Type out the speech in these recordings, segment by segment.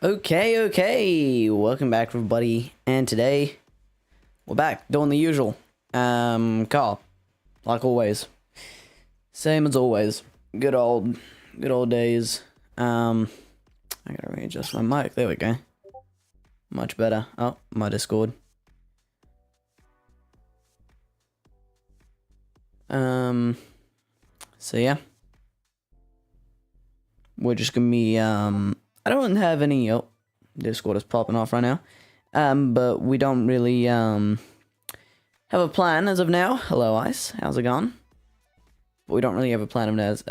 Okay. Welcome back, everybody. And today, we're back doing the usual. Co-op, like always. Same as always. Good old days. I gotta readjust my mic. There we go. Much better. Oh, my Discord. So yeah. We're just gonna be, I don't have any, oh, Discord is popping off right now. But we don't really, have a plan as of now. Hello, Ice. How's it going? But we don't really have a plan as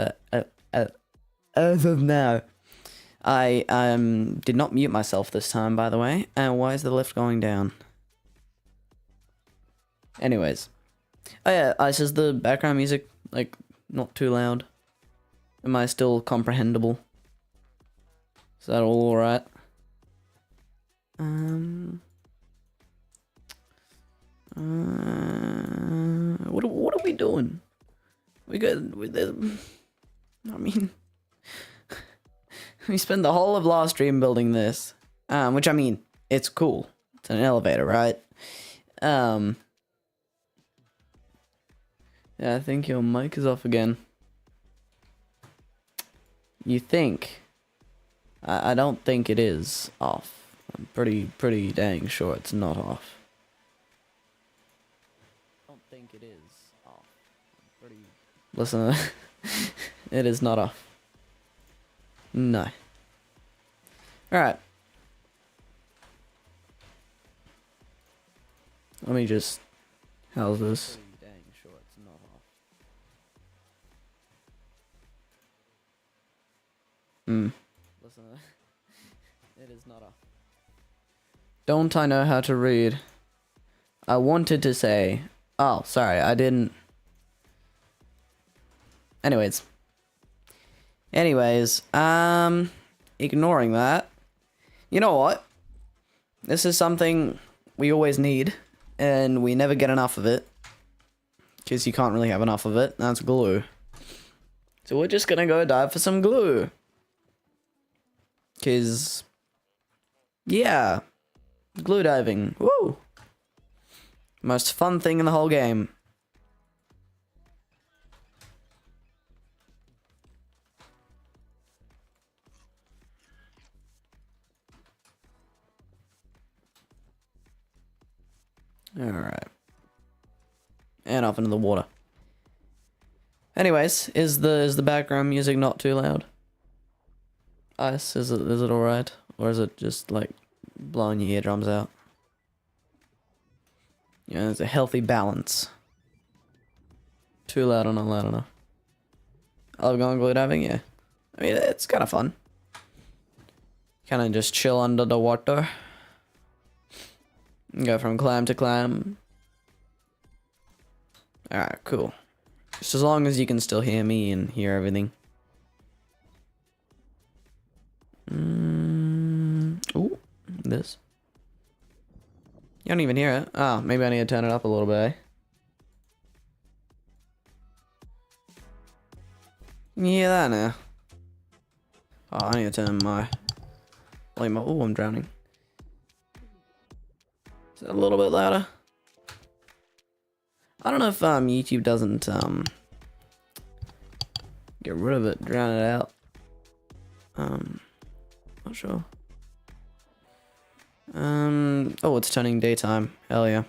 of now. I, did not mute myself this time, by the way. Why is the lift going down? Anyways. Oh yeah, Ice, is the background music, like, not too loud? Am I still comprehensible? Is that all alright? What are we doing? We spent the whole of last stream building this. Which, I mean, it's cool. It's an elevator, right? Yeah, I think your mic is off again. You think? I don't think it is off. I'm pretty dang sure it's not off. I don't think it is off. Listen, it is not off. No. Alright. Let me just... How's this? Dang sure it's not off. Listen, it is not off. Don't I know how to read? I wanted to say... Oh, sorry, I didn't... Anyways, ignoring that. You know what? This is something we always need, and we never get enough of it. Because you can't really have enough of it. That's glue. So we're just gonna go dive for some glue. Because... yeah. Glue diving. Woo! Most fun thing in the whole game. Alright. And off into the water. Anyways, is the background music not too loud? Ice, is it alright? Or is it just like blowing your eardrums out? You know, there's a healthy balance. Too loud or not loud enough. I love going glue diving, yeah. I mean, it's kind of fun. Kind of just chill under the water. Go from clam to clam. Alright, cool. Just as long as you can still hear me and hear everything. Ooh, this. You don't even hear it. Oh, maybe I need to turn it up a little bit, eh? You hear that now? Oh, I need to turn my volume up. Oh, I'm drowning. Is that a little bit louder? I don't know if YouTube doesn't get rid of it, drown it out. Not sure. Oh, it's turning daytime. Hell yeah.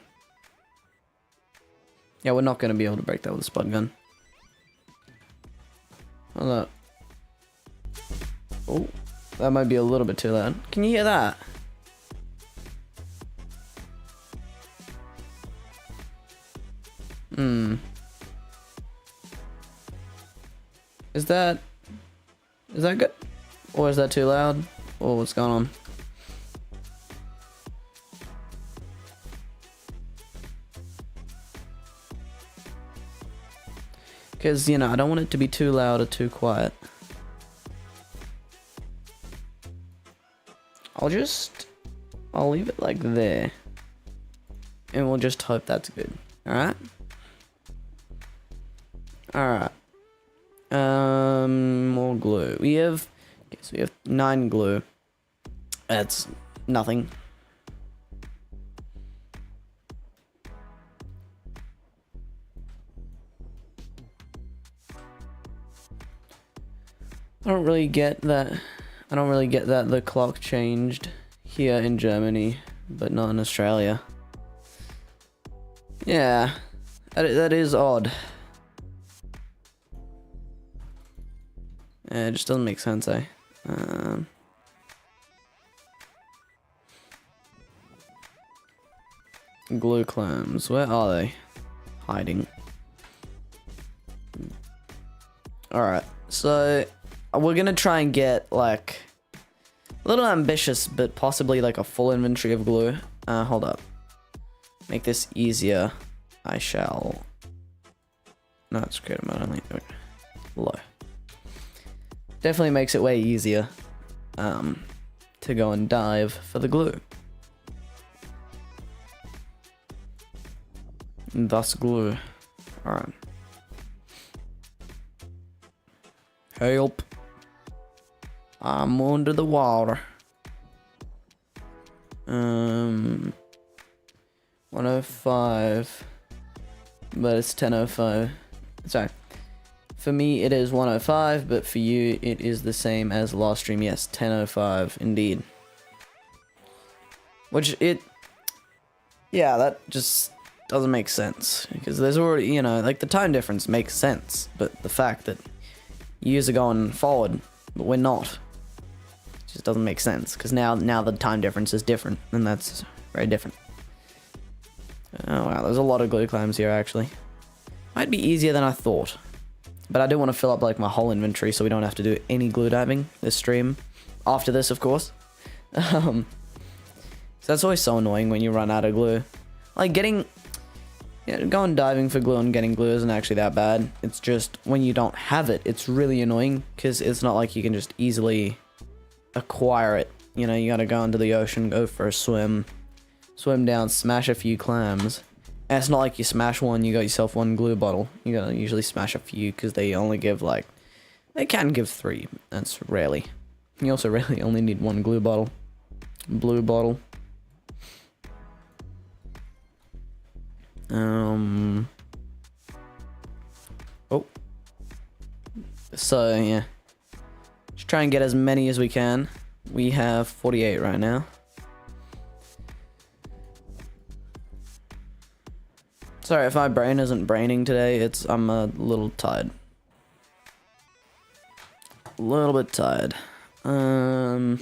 Yeah, we're not gonna be able to break that with a spud gun. Hold up. Oh, that might be a little bit too loud. Can you hear that? Is that good? Or is that too loud? Or what's going on? Because, you know, I don't want it to be too loud or too quiet. I'll leave it like there. And we'll just hope that's good. Alright? Alright. More glue. We have 9 glue. It's nothing. I don't really get that. I don't really get that the clock changed here in Germany, but not in Australia. Yeah, that is odd. Yeah, it just doesn't make sense, eh? Glue clams, where are they? Hiding. Alright, so we're gonna try and get like a little ambitious, but possibly like a full inventory of glue. Hold up. Make this easier. I shall. No, it's creative mode only. Okay. Low. Definitely makes it way easier to go and dive for the glue. And thus glue. Alright. Help. I'm under the water. 105. But it's 10:05. Sorry. For me, it is 105, but for you, it is the same as last stream. Yes, 10:05, indeed. Which yeah, that just doesn't make sense. Because there's already, you know, like the time difference makes sense. But the fact that years are going forward, but we're not, just doesn't make sense. Because now the time difference is different, and that's very different. Oh wow, there's a lot of glue clams here, actually. Might be easier than I thought. But I do want to fill up like my whole inventory so we don't have to do any glue diving this stream. After this, of course. So that's always so annoying when you run out of glue. Like going diving for glue and getting glue isn't actually that bad. It's just when you don't have it, it's really annoying because it's not like you can just easily acquire it. You know, you gotta go into the ocean, go for a swim down, smash a few clams. And it's not like you smash one, you got yourself one glue bottle. You gotta usually smash a few because they only give like, they can give 3. That's rarely. You also really only need 1 glue bottle. Blue bottle. Oh. So yeah. Just try and get as many as we can. We have 48 right now. Sorry if my brain isn't braining today, I'm a little tired. A little bit tired. I'm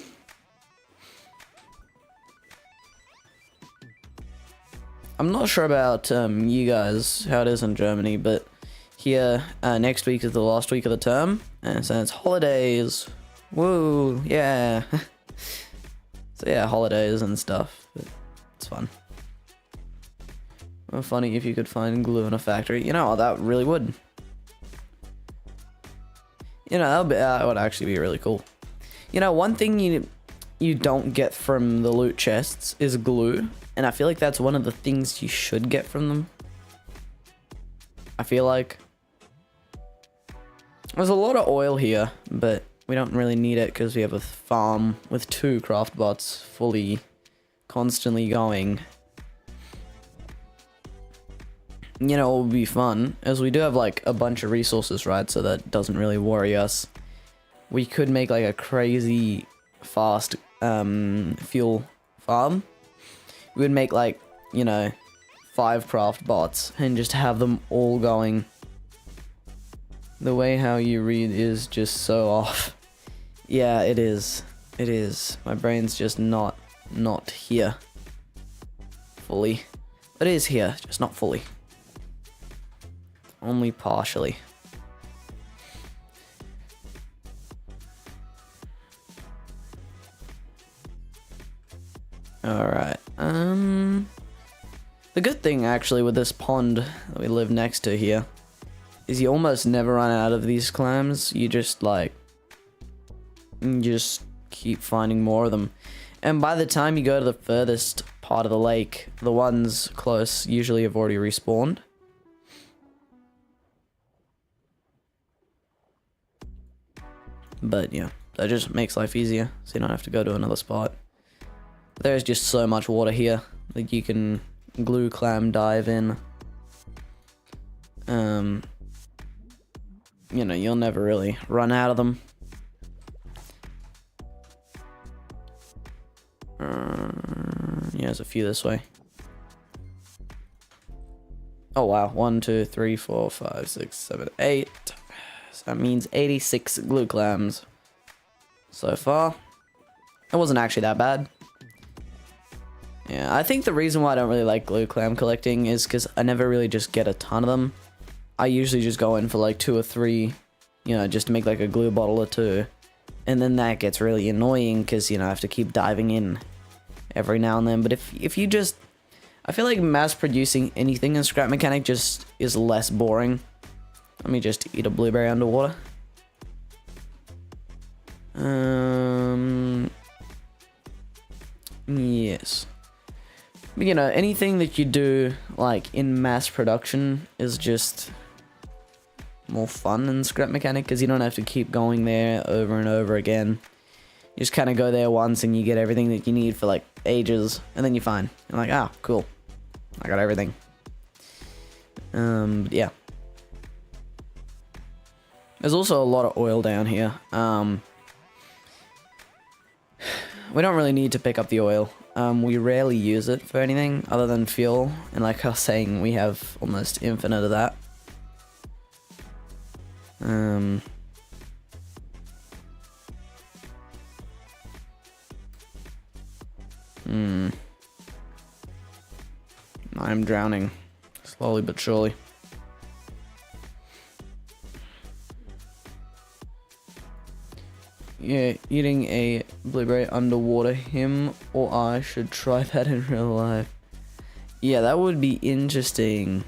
not sure about you guys, how it is in Germany, but here next week is the last week of the term, and so it's holidays. Woo, yeah. So yeah, holidays and stuff, but it's fun. Well, funny if you could find glue in a factory. You know, that really would. You know, that would actually be really cool. You know, one thing you don't get from the loot chests is glue, and I feel like that's one of the things you should get from them. I feel like there's a lot of oil here, but we don't really need it because we have a farm with 2 craft bots fully, constantly going. You know, it would be fun, as we do have like a bunch of resources, right? So that doesn't really worry us. We could make like a crazy fast fuel farm. We would make like, you know, 5 craft bots and just have them all going. The way how you read is just so off. Yeah, it is. It is. My brain's just not here fully. It is here, just not fully. Only partially. Alright, the good thing actually with this pond that we live next to here is you almost never run out of these clams. You just keep finding more of them. And by the time you go to the furthest part of the lake, the ones close usually have already respawned. But yeah, that just makes life easier, so you don't have to go to another spot. There's just so much water here that you can glue clam dive in. You know, you'll never really run out of them. Yeah, there's a few this way. Oh wow, 1, 2, 3, 4, 5, 6, 7, 8. So that means 86 glue clams so far. It wasn't actually that bad. Yeah, I think the reason why I don't really like glue clam collecting is because I never really just get a ton of them. I usually just go in for like 2 or 3, you know, just to make like a glue bottle or 2. And then that gets really annoying because, you know, I have to keep diving in every now and then. But if you just... I feel like mass producing anything in Scrap Mechanic just is less boring. Let me just eat a blueberry underwater. Yes. But, you know, anything that you do like in mass production is just more fun in Scrap Mechanic because you don't have to keep going there over and over again. You just kind of go there once and you get everything that you need for like ages, and then you're fine. You're like, ah, cool. I got everything. Yeah. There's also a lot of oil down here. We don't really need to pick up the oil. We rarely use it for anything other than fuel. And like I was saying, we have almost infinite of that. I'm drowning, slowly but surely. Yeah, eating a blueberry underwater, him or I should try that in real life. Yeah, that would be interesting.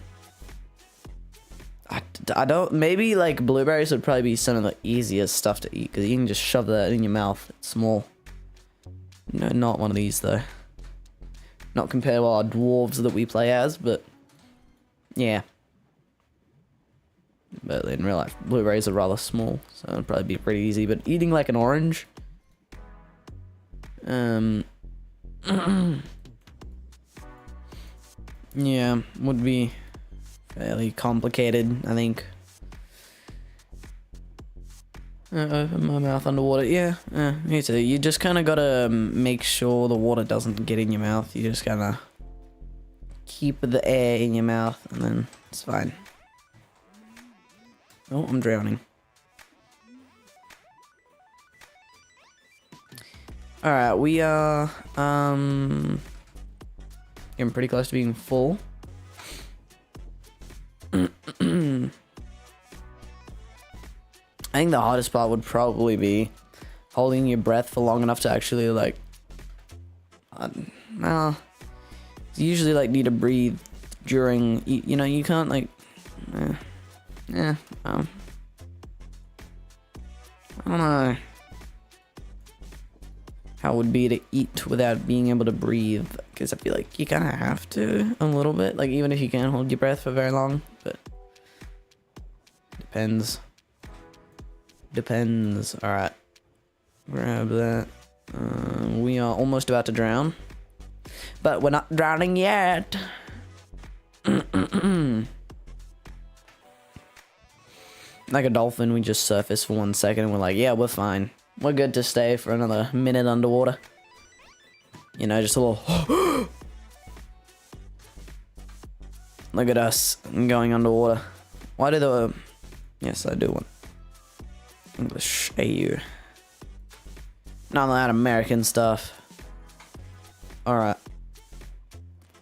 I don't, maybe like blueberries would probably be some of the easiest stuff to eat because you can just shove that in your mouth. It's small. No, not one of these though. Not compared to our dwarves that we play as, but yeah. But in real life, blueberries are rather small, so it'd probably be pretty easy. But eating like an orange, yeah, would be fairly complicated, I think. Open my mouth underwater. Yeah, me too. You just kind of gotta make sure the water doesn't get in your mouth. You just gotta keep the air in your mouth, and then it's fine. Oh, I'm drowning. Alright, we are getting pretty close to being full. I think the hardest part would probably be holding your breath for long enough to actually like, well, you usually like need to breathe during, you know, you can't like, I don't know how it would be to eat without being able to breathe, because I feel like you kind of have to a little bit, like even if you can't hold your breath for very long, but depends. All right, grab that. We are almost about to drown, but we're not drowning yet. Like a dolphin, we just surface for 1 second and we're like, yeah, we're fine. We're good to stay for another minute underwater. You know, just a little... Look at us going underwater. Why do the... Yes, I do want... English AU. None of that American stuff. Alright.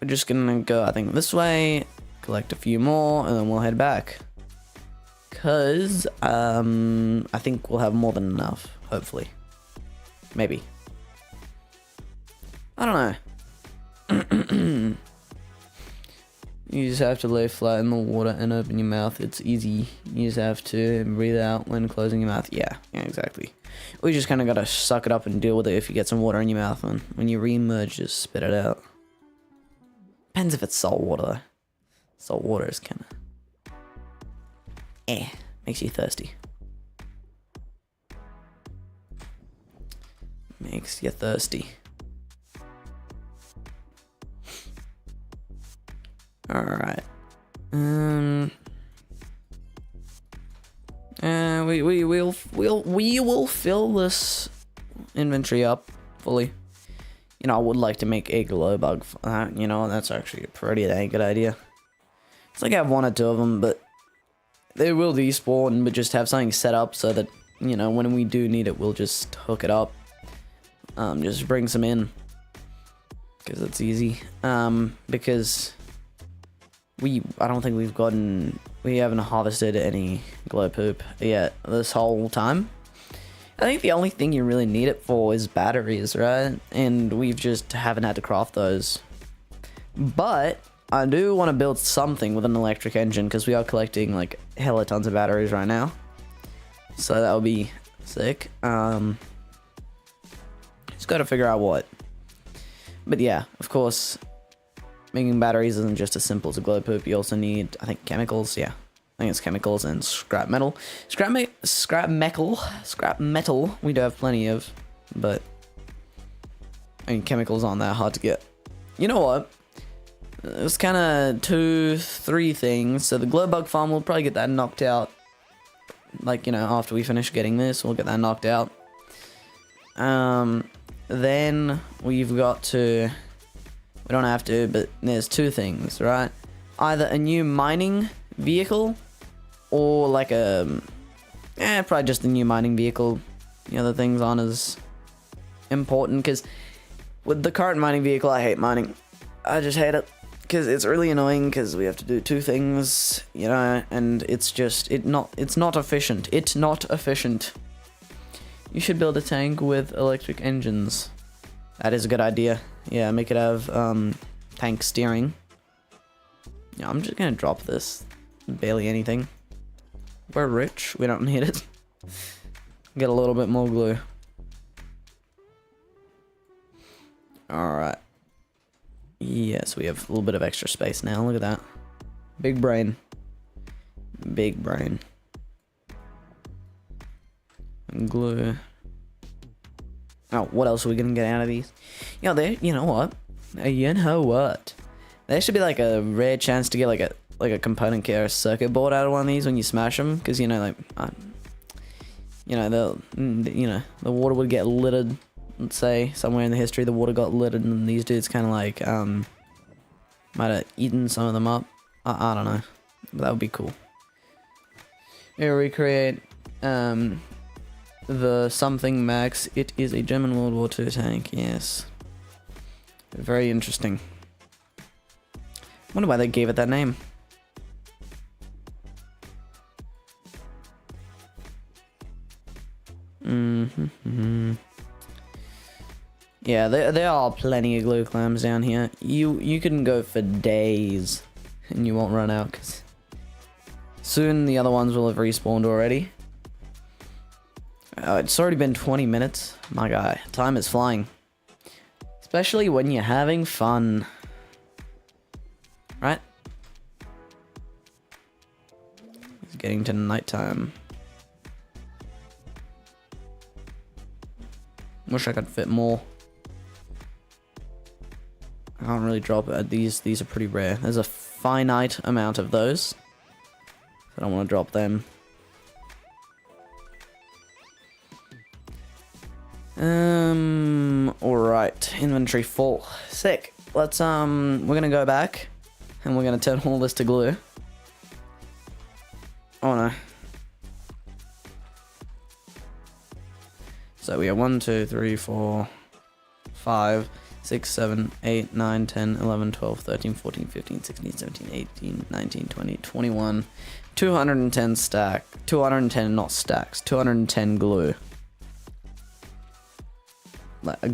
We're just gonna go, I think, this way. Collect a few more, and then we'll head back. Because, I think we'll have more than enough. Hopefully. Maybe. I don't know. You just have to lay flat in the water and open your mouth. It's easy. You just have to breathe out when closing your mouth. Yeah, exactly. We just kind of got to suck it up and deal with it if you get some water in your mouth. And when you re-emerge, just spit it out. Depends if it's salt water, though. Salt water is kind of... makes you thirsty. Makes you thirsty. fill this inventory up fully. You know, I would like to make a glow bug. You know, that's actually a pretty dang good idea. It's like I have 1 or 2 of them, but they will despawn, but just have something set up so that, you know, when we do need it, we'll just hook it up. Just bring some in. Because it's easy. Because I don't think we haven't harvested any glow poop yet this whole time. I think the only thing you really need it for is batteries, right? And we've just haven't had to craft those. But I do want to build something with an electric engine because we are collecting like hella tons of batteries right now. So that would be sick. Just got to figure out what. But yeah, of course, making batteries isn't just as simple as a glow poop. You also need, I think, chemicals. Yeah, I think it's chemicals and scrap metal. Scrap metal. We do have plenty of, but I mean, chemicals aren't that hard to get. You know what? It's kind of 2, 3 things. So the glow bug farm, we'll probably get that knocked out. Like, you know, after we finish getting this, we'll get that knocked out. Then we've got to, we don't have to, but there's 2 things, right? Either a new mining vehicle or like probably just a new mining vehicle. The other things aren't as important because with the current mining vehicle, I hate mining. I just hate it because it's really annoying because we have to do 2 things, you know, and it's just, it's not efficient. It's not efficient. You should build a tank with electric engines. That is a good idea. Yeah, make it have tank steering. Yeah, I'm just gonna drop this. Barely anything. We're rich. We don't need it. Get a little bit more glue. Alright. Yes, we have a little bit of extra space now. Look at that. Big brain. Big brain. And glue. Oh, what else are we gonna get out of these? You know what? You know what? There should be like a rare chance to get like a component kit or a circuit board out of one of these when you smash them, because you know, like, the water would get littered. Let's say somewhere in the history the water got littered, and these dudes kind of like might have eaten some of them up. I don't know. That would be cool. Here we create the something Max. It is a German World War II tank. Yes. Very interesting. Wonder why they gave it that name. Yeah, there are plenty of glue clams down here. You can go for days and you won't run out, because soon the other ones will have respawned already. It's already been 20 minutes. My guy, time is flying. Especially when you're having fun. Right? It's getting to nighttime. Wish I could fit more. I can't really drop it. These are pretty rare. There's a finite amount of those. I don't want to drop them. Alright. Inventory full. Sick. Let's, we're gonna go back. And we're gonna turn all this to glue. Oh no. So we have 1, 2, 3, 4, 5, 6, 7, 8, 9, 10, 11, 12, 13, 14, 15, 16, 17, 18, 19, 20, 21, 210 stack. 210 not stacks. 210 glue. Like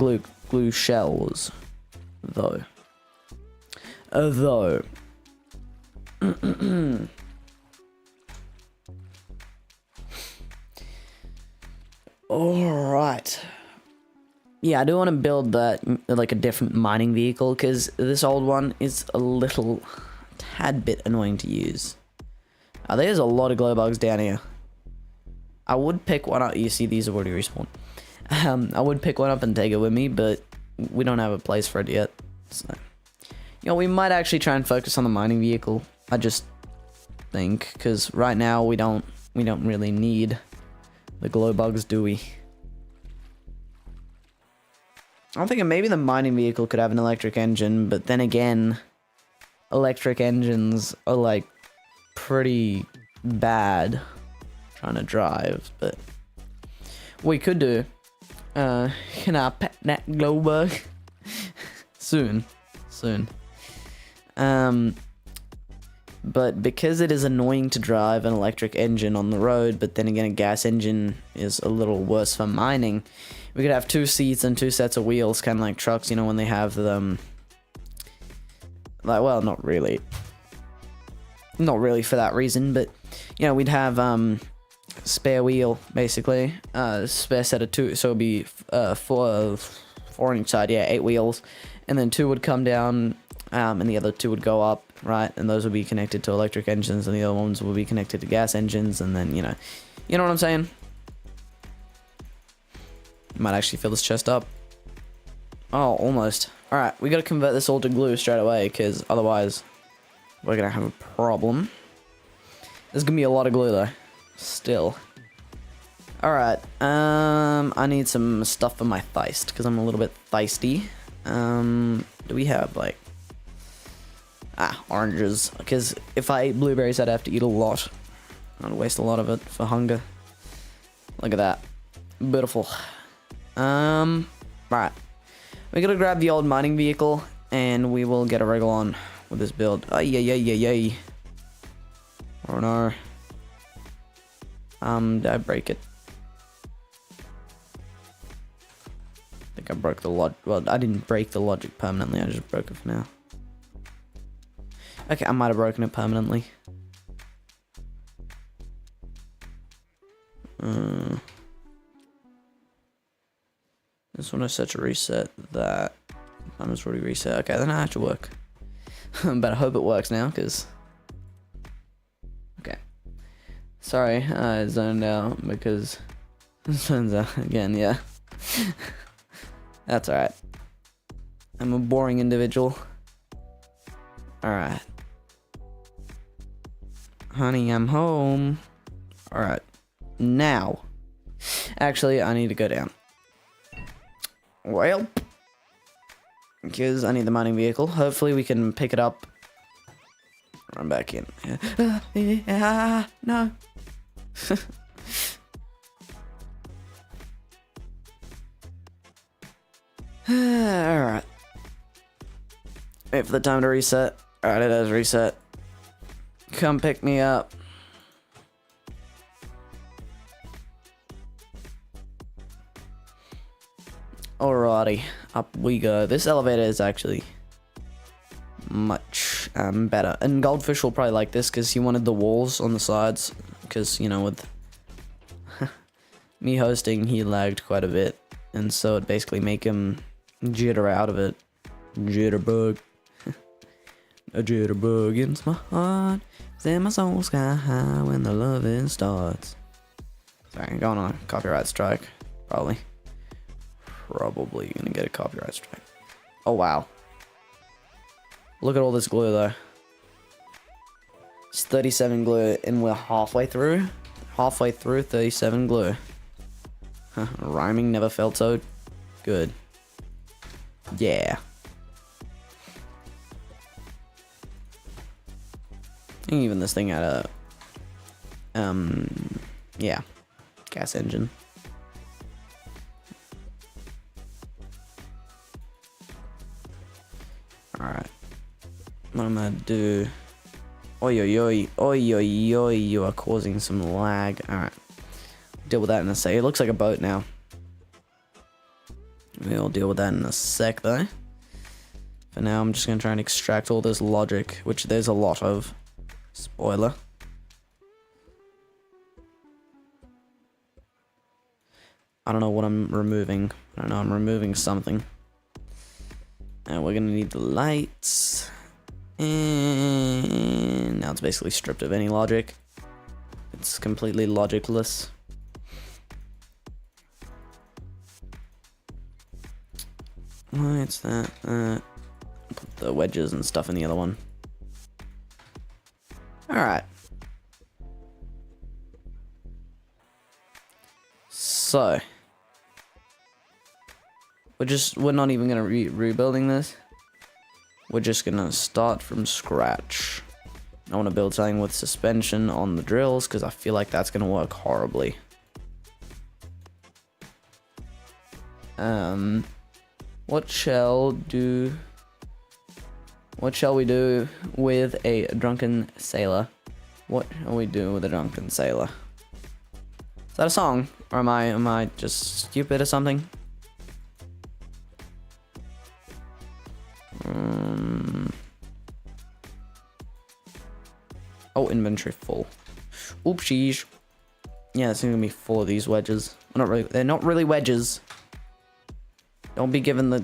glue shells. Though. Alright. Yeah, I do want to build that, like, a different mining vehicle, because this old one is a little tad bit annoying to use. There's a lot of glow bugs down here. I would pick one up. You see, these have already respawned. I would pick one up and take it with me, but we don't have a place for it yet. So, you know, we might actually try and focus on the mining vehicle. I just think, because right now we don't really need the glow bugs, do we? I'm thinking maybe the mining vehicle could have an electric engine, but then again, electric engines are like pretty bad trying to drive, but we could do can I pet that Glowbug? soon but because it is annoying to drive an electric engine on the road, but then again a gas engine is a little worse for mining, we could have 2 seats and 2 sets of wheels, kind of like trucks, you know, when they have them, like, well, not really for that reason, but you know, we'd have spare wheel, basically, spare set of 2, so it'd be 4 on each side, yeah, 8 wheels, and then 2 would come down, and the other 2 would go up, right, and those would be connected to electric engines, and the other ones would be connected to gas engines, and then, you know what I'm saying? Might actually fill this chest up. Oh, almost. Alright, we gotta convert this all to glue straight away, because otherwise we're gonna have a problem. There's gonna be a lot of glue, though. Still. Alright, I need some stuff for my Theist, because I'm a little bit thirsty. Do we have, like... oranges. Because if I ate blueberries, I'd have to eat a lot. I'd waste a lot of it for hunger. Look at that. Beautiful. Right. We're gonna grab the old mining vehicle, and we will get a wriggle on with this build. Oh, yeah. Oh, no. Did I break it? I think I broke the logic. Well, I didn't break the logic permanently, I just broke it for now. Okay, I might have broken it permanently. This one is such a reset that I'm just already reset. Okay, then I have to work. But I hope it works now, because... Okay. Sorry, I zoned out because... Zones out again, yeah. That's alright. I'm a boring individual. Alright. Honey, I'm home. Alright. Now. Actually, I need to go down. Well. Because I need the mining vehicle. Hopefully we can pick it up. Run back in. No. Alright. Wait for the time to reset. Alright, it has reset. Come pick me up. Alrighty, up we go. This elevator is actually much better. And Goldfish will probably like this because he wanted the walls on the sides. Because, you know, with me hosting, he lagged quite a bit. And so it basically make him jitter out of it. Jitterbug. A jitterbug in my heart. Then my soul sky high when the loving starts. Sorry, I'm going on a copyright strike. Probably gonna get a copyright strike. Oh wow. Look at all this glue though. It's 37 glue and we're halfway through. 37 glue. Rhyming never felt so good. Yeah. I think even this thing had a yeah, gas engine. Alright. What I'm gonna do... Oi, you are causing some lag. Alright. Deal with that in a sec. It looks like a boat now. We'll deal with that in a sec, though. For now, I'm just gonna try and extract all this logic, which there's a lot of. Spoiler. I don't know what I'm removing. I don't know, I'm removing something. And we're gonna need the lights. And now it's basically stripped of any logic. It's completely logicless. What's that? Put the wedges and stuff in the other one. Alright. So. we're not even gonna rebuilding this. We're just gonna start from scratch. I want to build something with suspension on the drills because I feel like that's gonna work horribly. What shall we do with a drunken sailor? What shall we do with a drunken sailor? Is that a song? Or am I just stupid or something? Oh, inventory full. Oopsies. Yeah, it's gonna be full of these wedges. They're not really wedges. Don't be given the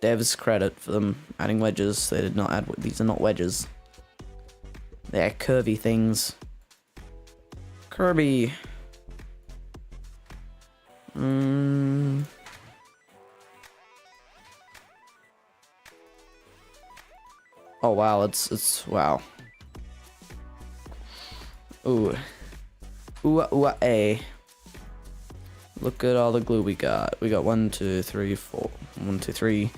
devs credit for them adding wedges. They did not add. These are not wedges. They're curvy things. Kirby. Oh wow, it's wow. Ooh. Look at all the glue we got. We got 1, 2, 3, 4. 1, 2, 3,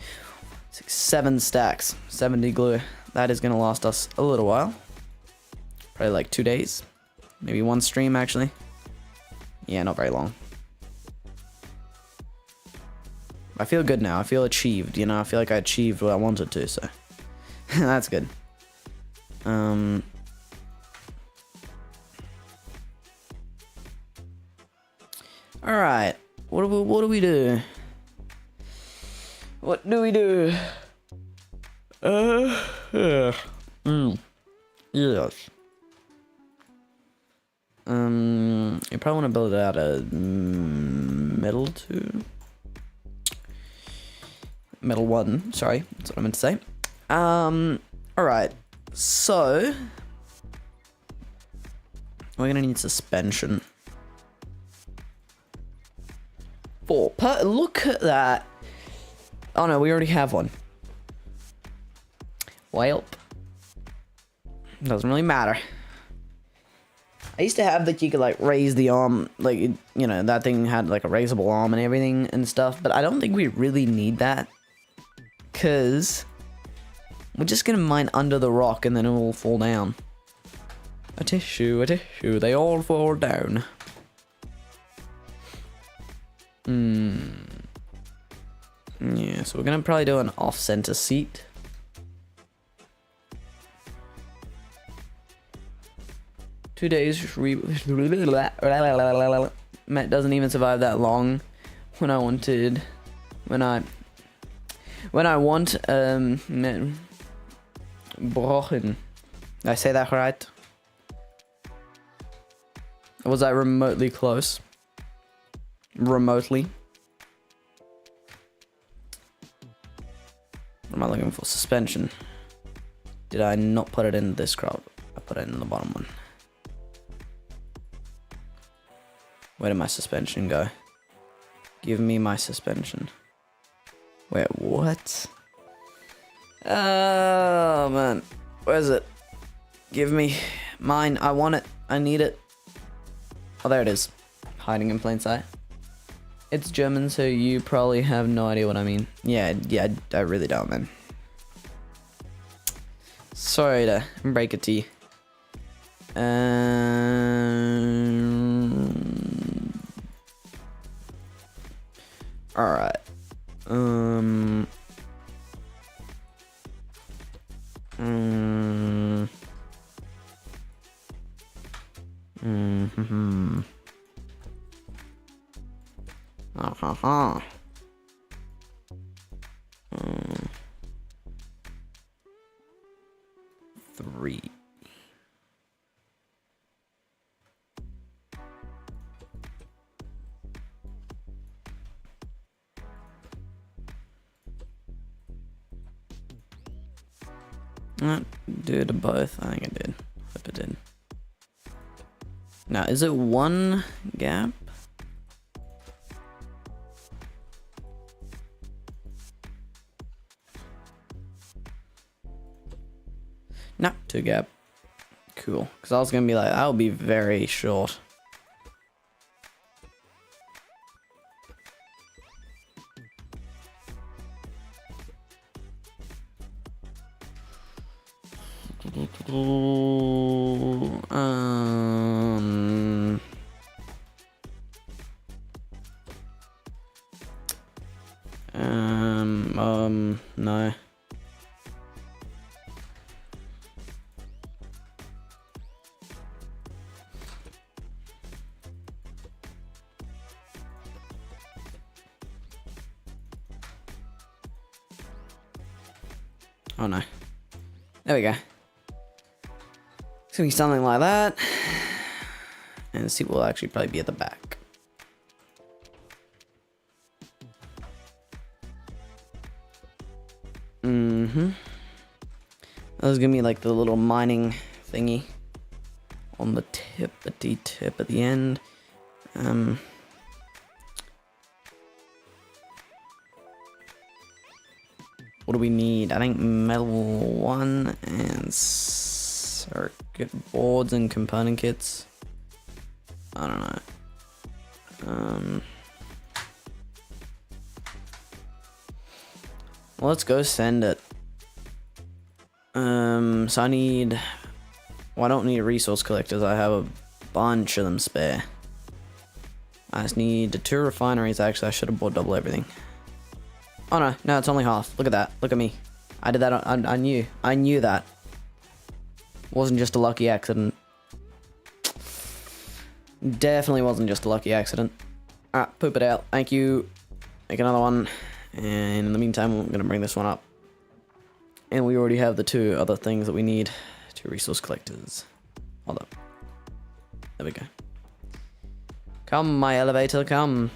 6, 7 stacks. 70 glue. That is gonna last us a little while. Probably like 2 days. Maybe 1 stream actually. Yeah, not very long. I feel good now. I feel achieved, you know. I feel like I achieved what I wanted to, so that's good. All right. What do we do? What do we do? Yes. You probably want to build it out of metal 2. Metal 1, sorry, that's what I meant to say. Alright, so we're gonna need suspension. 4. Look at that. Oh no, we already have one. Welp. Doesn't really matter. I used to have that you could like raise the arm, like, you know, that thing had like a raisable arm and everything and stuff, but I don't think we really need that. Because we're just gonna mine under the rock and then it will fall down. A tissue, they all fall down. Yeah, so we're gonna probably do an off-center seat. Two days. Matt doesn't even survive that long. When I want, Did I say that right? Was I remotely close? Remotely. What am I looking for? Suspension. Did I not put it in this crowd? I put it in the bottom one. Where did my suspension go? Give me my suspension. Wait, what? Oh, man. Where is it? Give me mine. I want it. I need it. Oh, there it is. Hiding in plain sight. It's German, so you probably have no idea what I mean. Yeah, I really don't, man. Sorry to break it to you. Alright. Three. Do it to both. I think I did. Hope it did. Now, is it one gap? No, 2 gap. Cool. Because I was going to be like, that'll be very short. No. Oh no. There we go. It's gonna be something like that. And the seat will actually probably be at the back. That was gonna be like the little mining thingy on the tip at the end. What do we need? I think metal 1 and circuit boards and component kits. I don't know. Well, let's go send it. So I need... Well, I don't need resource collectors. I have a bunch of them spare. I just need the 2 refineries. Actually, I should have bought double everything. Oh no, no, it's only half. Look at that. Look at me. I did that. I knew that. Wasn't just a lucky accident. Definitely wasn't just a lucky accident. Alright, poop it out. Thank you. Make another one. And in the meantime, I'm going to bring this one up. And we already have the 2 other things that we need. 2 resource collectors. Hold up. There we go. Come, my elevator, come.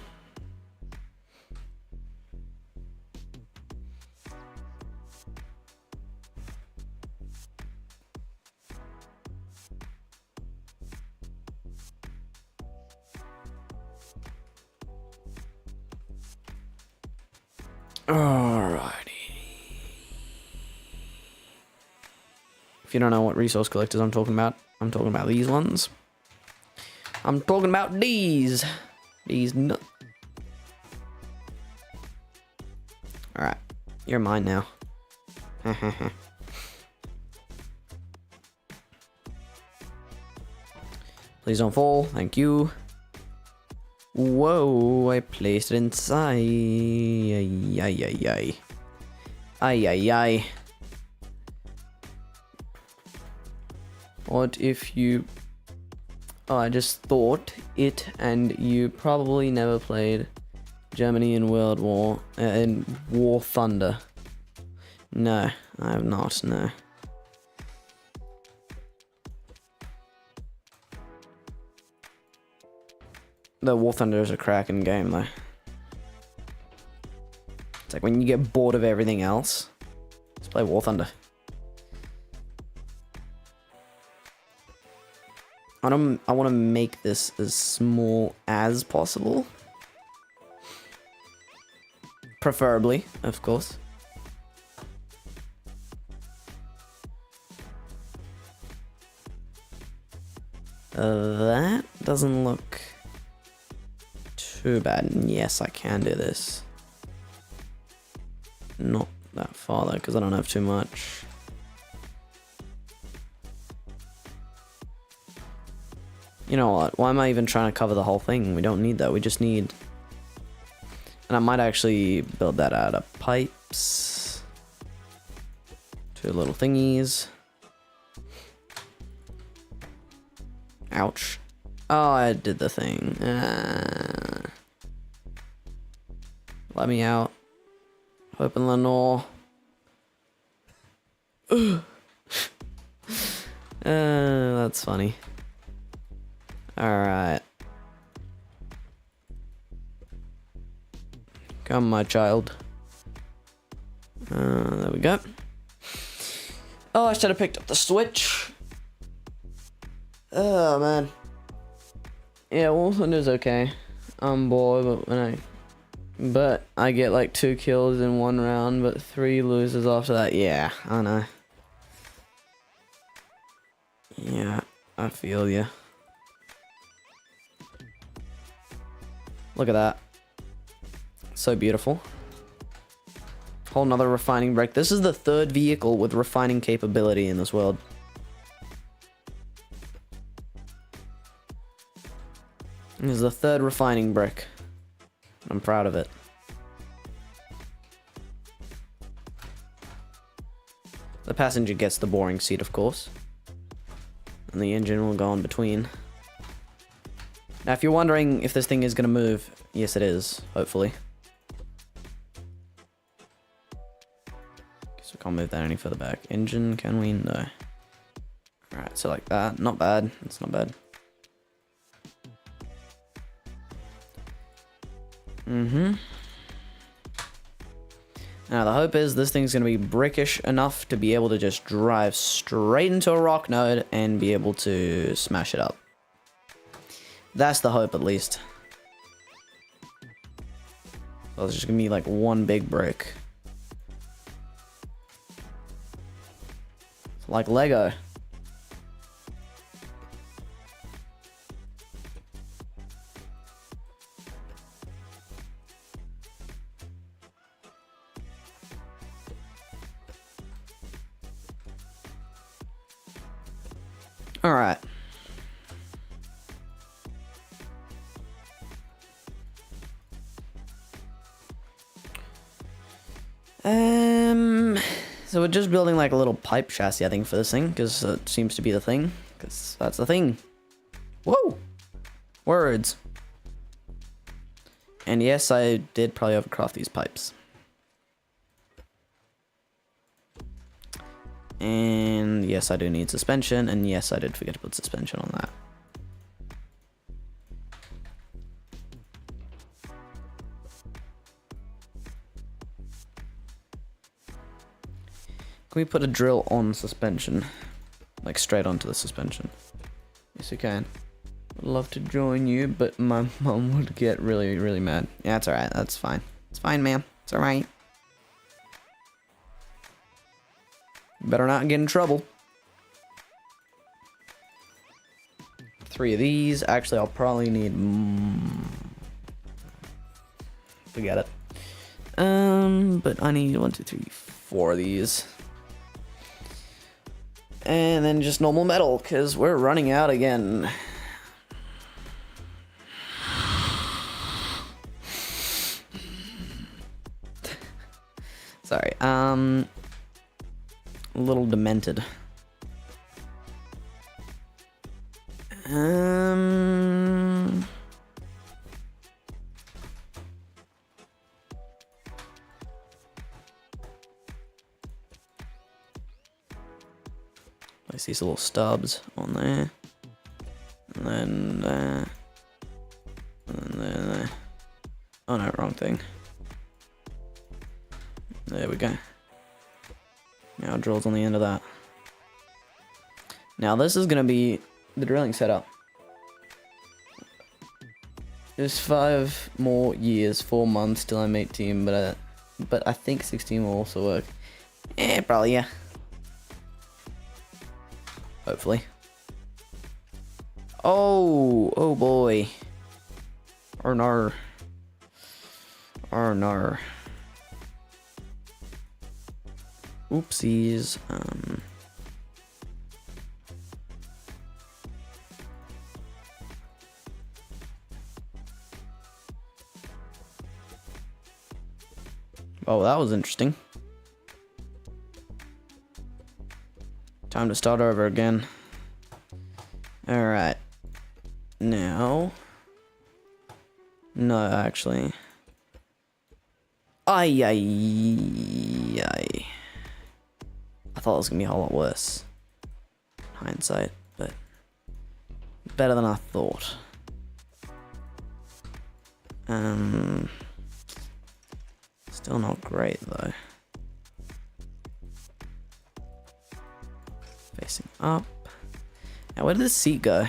Alrighty. If you don't know what resource collectors I'm talking about these ones. I'm talking about these. These nuts. Alright. You're mine now. Please don't fall. Thank you. Whoa, I placed it inside. Ay, ay, ay, ay. Ay, ay, ay. What if you... Oh, I just thought it, and you probably never played Germany in World War... in War Thunder. No, I have not, no. The War Thunder is a cracking game, though. It's like when you get bored of everything else, let's play War Thunder. I want to make this as small as possible. Preferably, of course. That doesn't look too bad. And yes, I can do this. Not that far though, because I don't have too much. You know what? Why am I even trying to cover the whole thing? We don't need that. We just need... And I might actually build that out of pipes. 2 little thingies. Ouch. Oh, I did the thing. Let me out. Open Lenore. That's funny. Alright. Come, my child. There we go. Oh, I should have picked up the Switch. Oh, man. Yeah, War Thunder's okay. I'm bored, but I get like 2 kills in 1 round, but 3 losers after that. Yeah, I know. Yeah, I feel ya. Look at that. So beautiful. Whole nother refining break. This is the 3rd vehicle with refining capability in this world. This is the third refining brick. I'm proud of it. The passenger gets the boring seat, of course. And the engine will go in between. Now, if you're wondering if this thing is going to move, yes it is, hopefully. Guess we can't move that any further back. Engine, can we? No. Alright, so like that. Not bad. It's not bad. Now, the hope is this thing's going to be brickish enough to be able to just drive straight into a rock node and be able to smash it up. That's the hope, at least. So it's just going to be like one big brick. It's like Lego. All right. So we're just building like a little pipe chassis, I think, for this thing, because it seems to be the thing, because that's the thing. Whoa! Words. And yes, I did probably overcraft these pipes. And yes, I do need suspension, and yes, I did forget to put suspension on that. Can we put a drill on suspension? Like straight onto the suspension? Yes, we can. I'd love to join you, but my mom would get really, really mad. Yeah, it's alright, that's fine. It's fine, ma'am. It's alright. Better not get in trouble. 3 of these. Actually, I'll probably need... Forget it. But I need 1, 2, 3, 4 of these. And then just normal metal, because we're running out again. Sorry, a little demented. Place these little stubs on there, and then there, and then there. Oh no, wrong thing. There we go. Now it drills on the end of that. Now this is gonna be the drilling setup. There's 5 more years, 4 months till I'm 18, but I think 16 will also work. Probably, yeah. Hopefully. Oh boy. Or nar. Or nar. Oopsies. Oh, that was interesting. Time to start over again. Alright. Now. No, actually. Ay. I thought it was gonna be a whole lot worse. Hindsight, but better than I thought. Still not great though. Facing up. Now where did the seat go?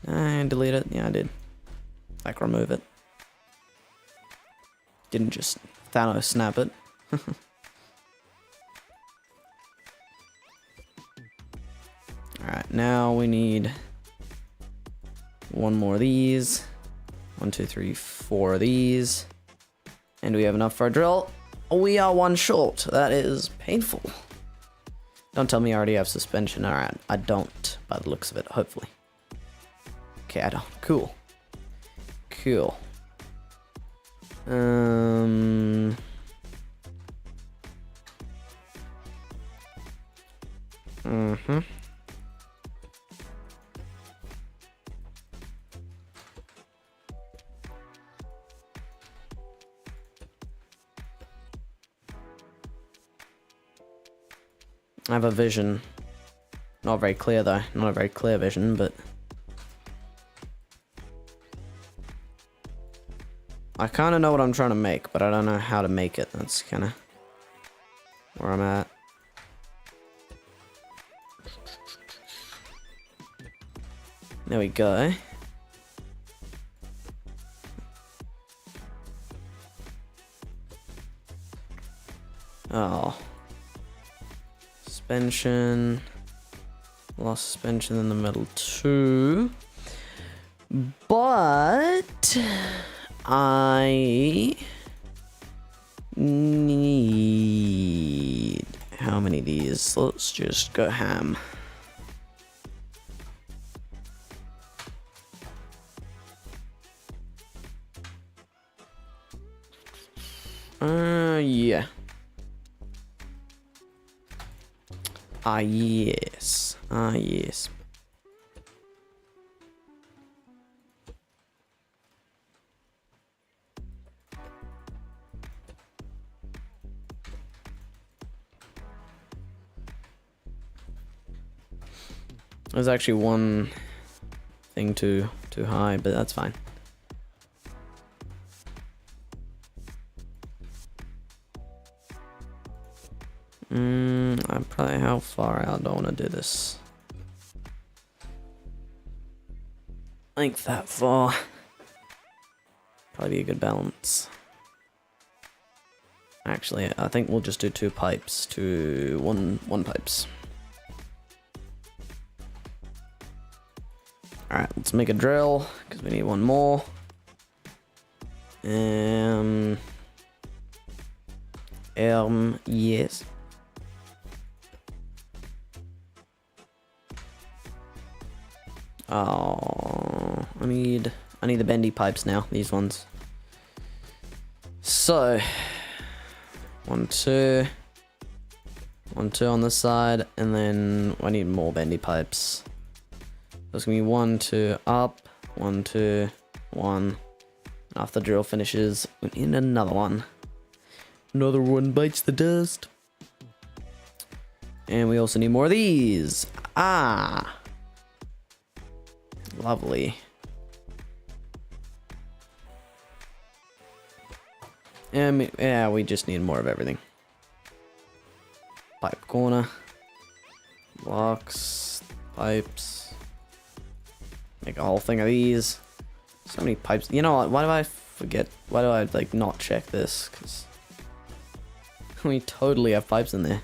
I delete it. Yeah, I did. Like remove it. Didn't just Thanos snap it. Alright, now we need 1 more of these. 1, 2, 3, 4 of these. And we have enough for a drill. We are 1 short. That is painful. Don't tell me I already have suspension. Alright, I don't, by the looks of it, hopefully. Okay, I don't. Cool. Cool. Mm-hmm. I have a vision. Not very clear though. Not a very clear vision, but I kind of know what I'm trying to make, but I don't know how to make it. That's kind of where I'm at. There we go. Oh. Suspension. Lost suspension in the middle too. But I need how many of these? Let's just go ham. Yeah. Yes. Yes. There's actually one thing too high, but that's fine. I'm probably how far out do I want to do this? I think that far. Probably be a good balance. Actually, I think we'll just do 2 pipes to one pipes. Alright, let's make a drill, because we need one more. Yes. Oh, I need the bendy pipes now, these ones. So, 1, 2. 1, 2 on this side, and then I need more bendy pipes. There's gonna be 1, 2, up, 1, 2, 1. After the drill finishes, we need another one. Another one bites the dust. And we also need more of these. Ah! Lovely. And yeah, we just need more of everything. Pipe corner. Blocks. Pipes. Make a whole thing of these. So many pipes. You know what? Why do I forget? Why do I like not check this? Because we totally have pipes in there.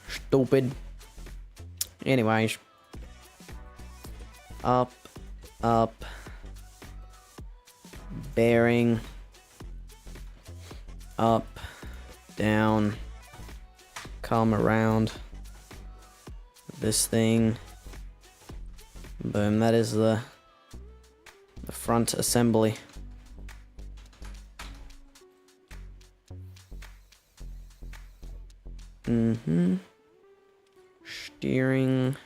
Stupid. Anyways. Up. Up. Bearing. Up. Down. Come around. This thing. Boom, that is the front assembly. Steering.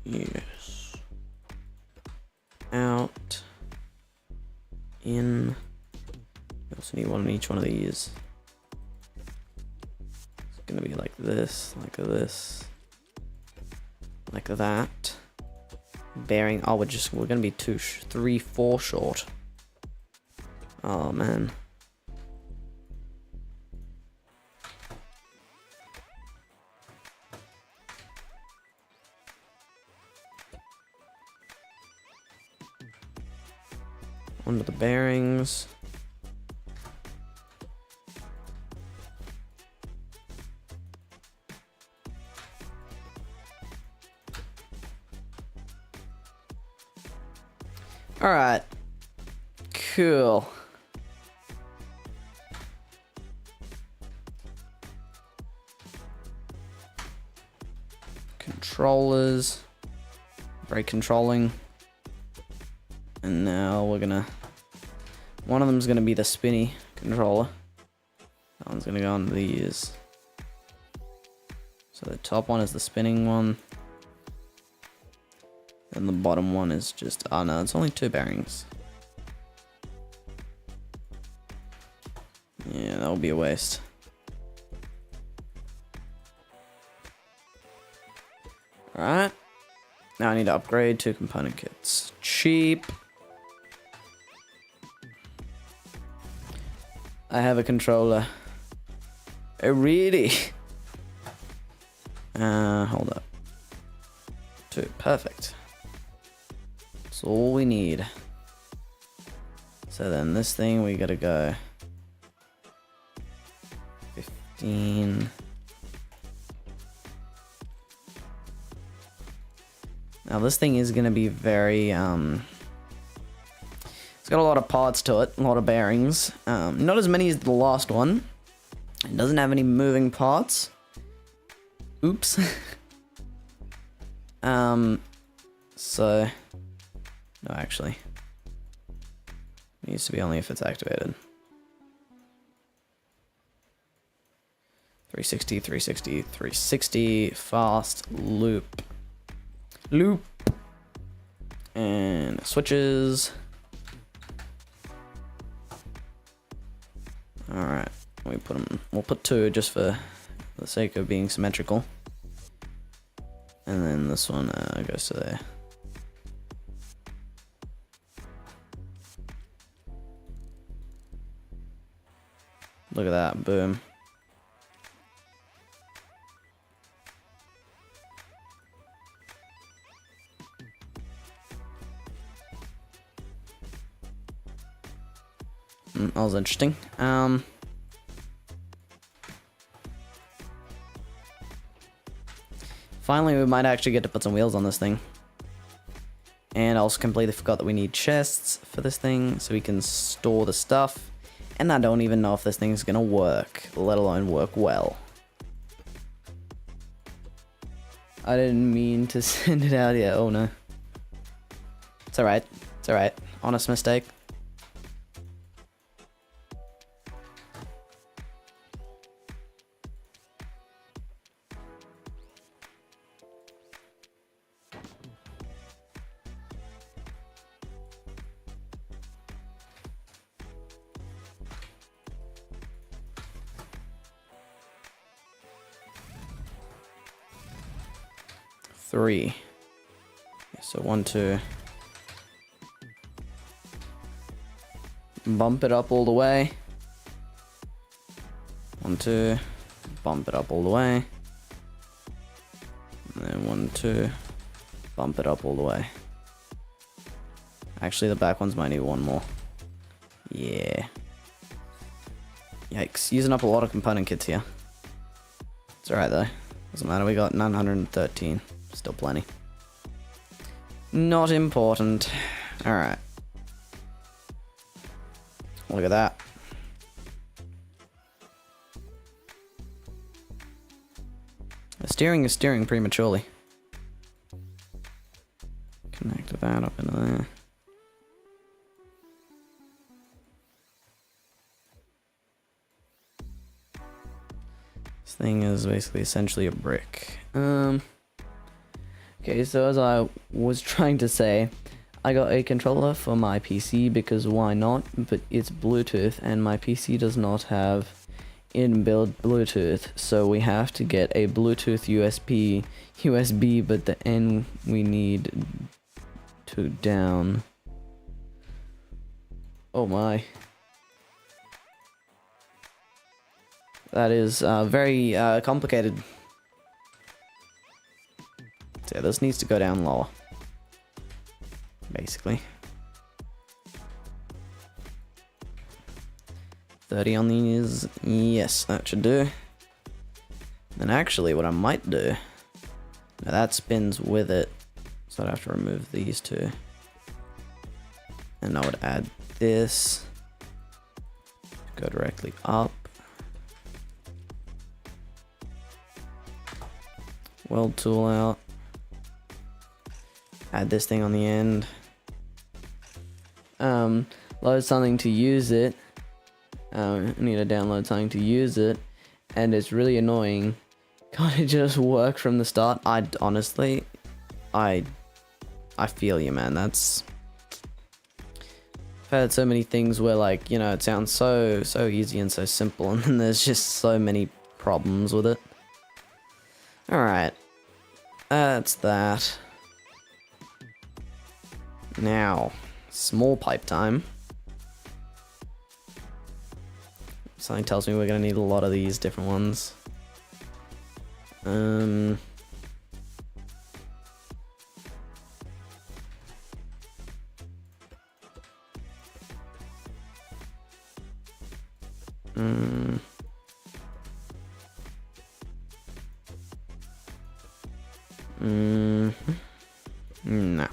Yes. Out. In. We also need one on each one of these. It's gonna be like this, like that. Bearing. Oh, we're gonna be 2, 3, 4 short. Oh man. Under the bearings. All right. Cool. controllers. Very controlling. And now we're gonna... One of them's gonna be the spinny controller. That one's gonna go on these. So the top one is the spinning one. And the bottom one is just... Oh no, it's only 2 bearings. Yeah, that would be a waste. Alright. Now I need to upgrade 2 component kits. Cheap. I have a controller. Oh, really? Hold up. 2. Perfect. That's all we need. So then this thing, we gotta go 15. Now this thing is gonna be very, it's got a lot of parts to it, a lot of bearings. Not as many as the last one. It doesn't have any moving parts. Oops. So, no, actually. It needs to be only if it's activated. 360, 360, 360, fast, loop. Loop. And switches. Alright, we put them, we'll put 2 just for the sake of being symmetrical. And then this one goes to there. Look at that, boom. That was interesting. Finally, we might actually get to put some wheels on this thing. And I also completely forgot that we need chests for this thing, so we can store the stuff. And I don't even know if this thing's gonna work, let alone work well. I didn't mean to send it out yet, oh no. It's alright, it's alright. Honest mistake. Three. So 1, 2. Bump it up all the way. 1, 2. Bump it up all the way. And then 1, 2. Bump it up all the way. Actually, the back ones might need 1 more. Yeah. Yikes. Using up a lot of component kits here. It's alright though. Doesn't matter, we got 913. Still plenty. Not important. Alright. Look at that. The steering is steering prematurely. Connect that up into there. This thing is basically essentially a brick. Okay, so as I was trying to say, I got a controller for my PC because why not, but it's Bluetooth and my PC does not have inbuilt Bluetooth, so we have to get a Bluetooth USB, but the N we need to down. Oh my. That is very complicated. So yeah, this needs to go down lower. Basically. 30 on these. Yes, that should do. Then actually what I might do... Now that spins with it. So I'd have to remove these 2. And I would add this. Go directly up. Weld tool out. Add this thing on the end. Load something to use it. I need to download something to use it, and it's really annoying. Can't it just work from the start? I feel you, man. I've heard so many things where, like, you know, it sounds so easy and so simple, and then there's just so many problems with it. Alright. That's that. Now, small pipe time. Something tells me we're gonna need a lot of these different ones. No.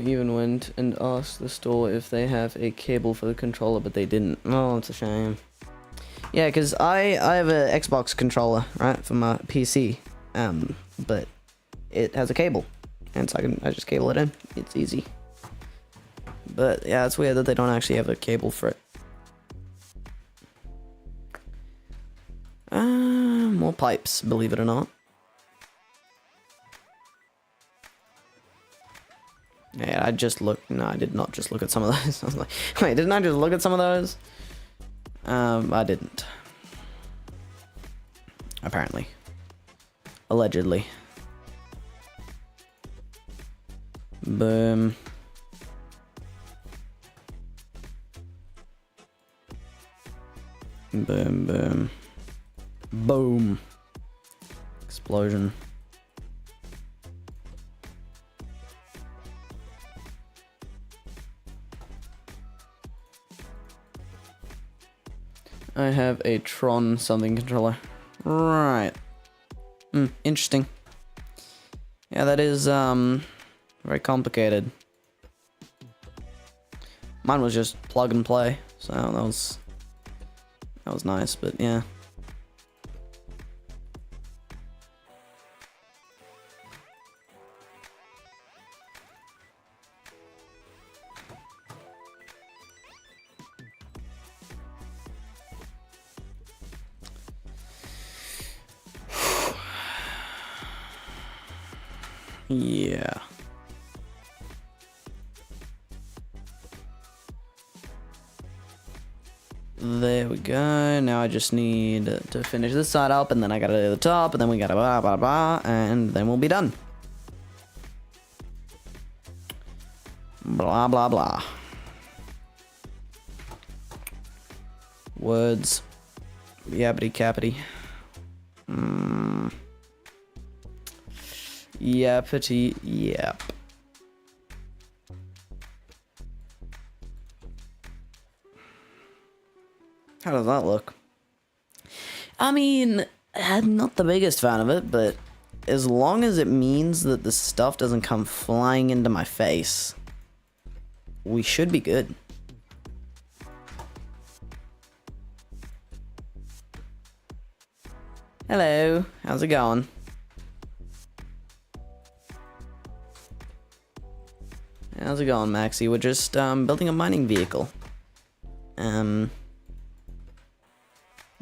Even went and asked the store if they have a cable for the controller, but they didn't. Oh, it's a shame. Yeah, because I have an Xbox controller, right, for my PC, but it has a cable, and so I just cable it in. It's easy. But yeah, it's weird that they don't actually have a cable for it. More pipes, believe it or not. Yeah, I just looked. No, I did not just look at some of those. I was like, wait, didn't I just look at some of those? I didn't. Apparently. Allegedly. Boom. Boom, boom. Boom. Explosion. I have a Tron something controller. Right. Interesting. Yeah, that is, very complicated. Mine was just plug and play, so that was nice, but yeah. Yeah. There we go. Now I just need to finish this side up, and then I gotta do the top, and then we gotta blah blah blah, and then we'll be done. Blah blah blah. Words. Yappity cappity. Yappity yap. How does that look? I mean, I'm not the biggest fan of it, but as long as it means that the stuff doesn't come flying into my face, we should be good. Hello, how's it going? How's it going, Maxie? We're just building a mining vehicle.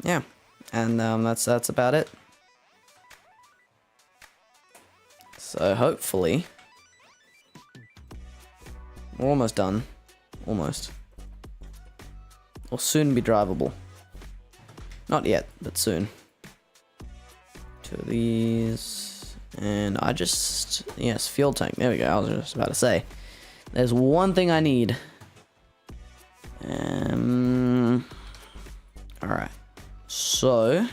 Yeah, and that's about it. So hopefully we're almost done. Almost. Will soon be drivable. Not yet, but soon. 2 of these, and yes, fuel tank. There we go. I was just about to say. There's one thing I need. Alright. So,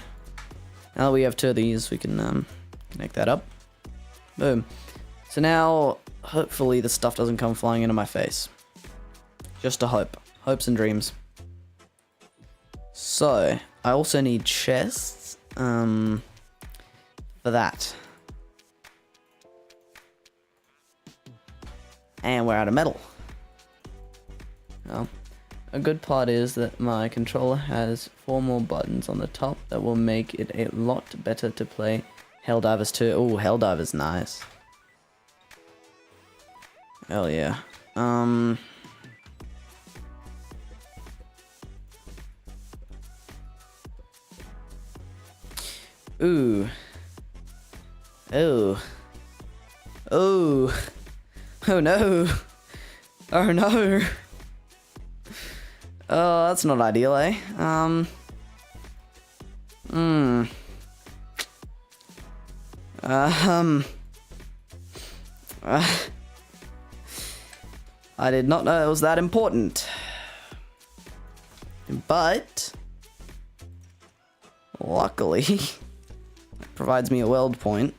now that we have 2 of these, we can connect that up. Boom. So now, hopefully the stuff doesn't come flying into my face. Just a hope. Hopes and dreams. So, I also need chests, for that. And we're out of metal. Well, a good part is that my controller has 4 more buttons on the top that will make it a lot better to play Helldivers 2. Oh, Helldivers, nice. Hell yeah. Ooh. Oh. Oh. Oh no. Oh no. Oh, that's not ideal, eh? I did not know it was that important. But luckily, it provides me a weld point.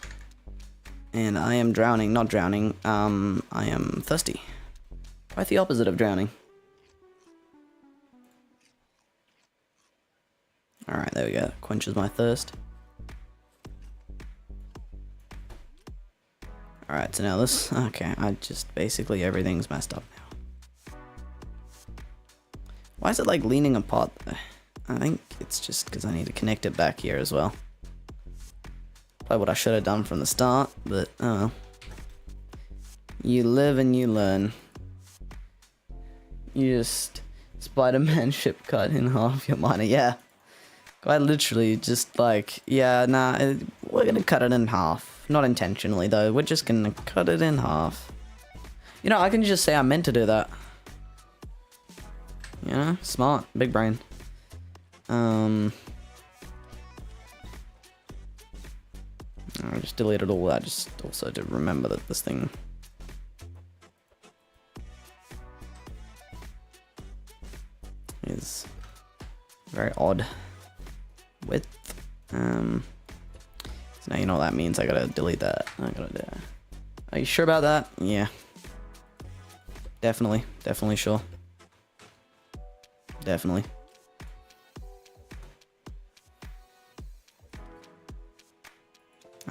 And I am drowning, not drowning. I am thirsty. Quite the opposite of drowning. Alright, there we go. Quenches my thirst. Alright, so now this... Okay, I just... Basically everything's messed up now. Why is it like leaning apart though? I think it's just because I need to connect it back here as well. Probably what I should have done from the start, but oh well. You live and you learn. You just... Spider-Man ship cut in half your miner, yeah. Quite literally, just like, yeah, nah, we're gonna cut it in half. Not intentionally, though. We're just gonna cut it in half. You know, I can just say I meant to do that. You know? Smart. Big brain. I just deleted all that, just also to remember that this thing... is very odd width. So now you know what that means. I gotta delete that. I gotta do. Are you sure about that? Yeah. Definitely sure. Definitely.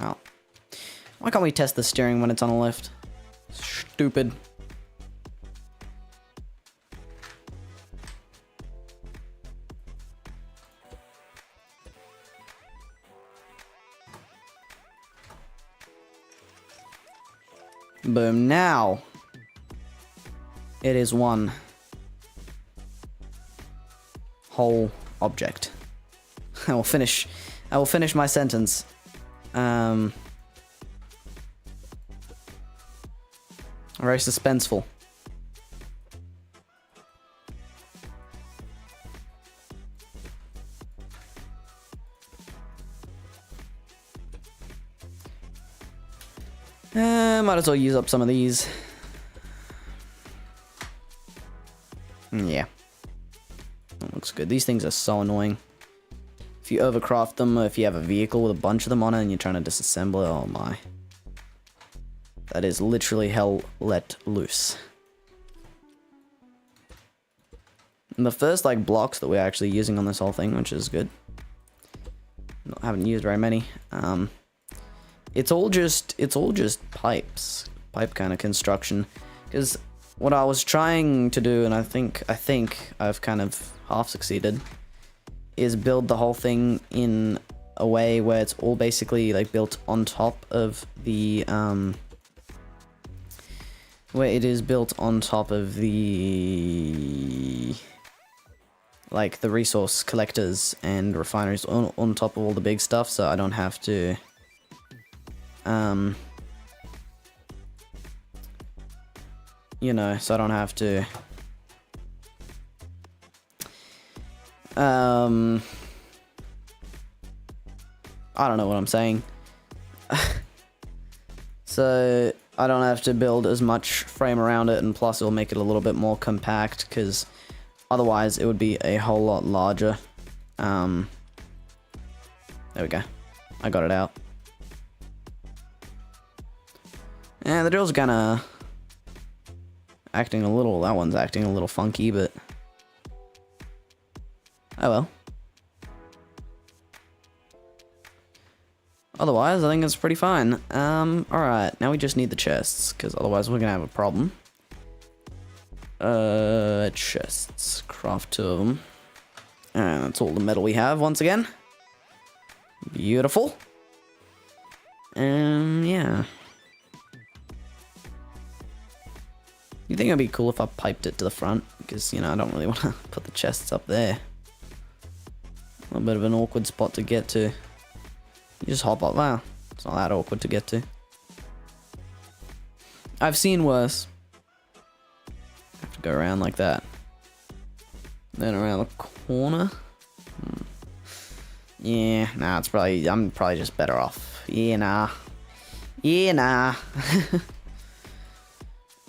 Oh. Why can't we test the steering when it's on a lift? Stupid. Boom. Now it is one whole object. I will finish my sentence. Very suspenseful. Might as well use up some of these. Yeah. That looks good. These things are so annoying. If you overcraft them, or if you have a vehicle with a bunch of them on it and you're trying to disassemble it, oh my. That is literally hell let loose. And the first, like, blocks that we're actually using on this whole thing, which is good. Haven't used very many. It's all just pipes, pipe kind of construction. Because what I was trying to do, and I think I've kind of half succeeded, is build the whole thing in a way where it's all basically like built on top of the where it is built on top of the like the resource collectors and refineries on top of all the big stuff, so I don't have to you know, so I don't have to I don't know what I'm saying. So I don't have to build as much frame around it, and plus it'll make it a little bit more compact, because otherwise it would be a whole lot larger. There we go. I got it out. And the drill's kinda acting a little, that one's acting a little funky, but oh well. otherwise, I think it's pretty fine. Alright, now we just need the chests, because otherwise we're gonna have a problem. Chests. Craft 2 of them. And that's all the metal we have, once again. Beautiful. Yeah. You think it'd be cool if I piped it to the front? Because, you know, I don't really want to put the chests up there. A little bit of an awkward spot to get to. You just hop up. Wow, it's not that awkward to get to. I've seen worse. Have to go around like that. Then around the corner. Yeah, nah, it's probably, I'm probably just better off. Yeah, nah. Yeah, nah.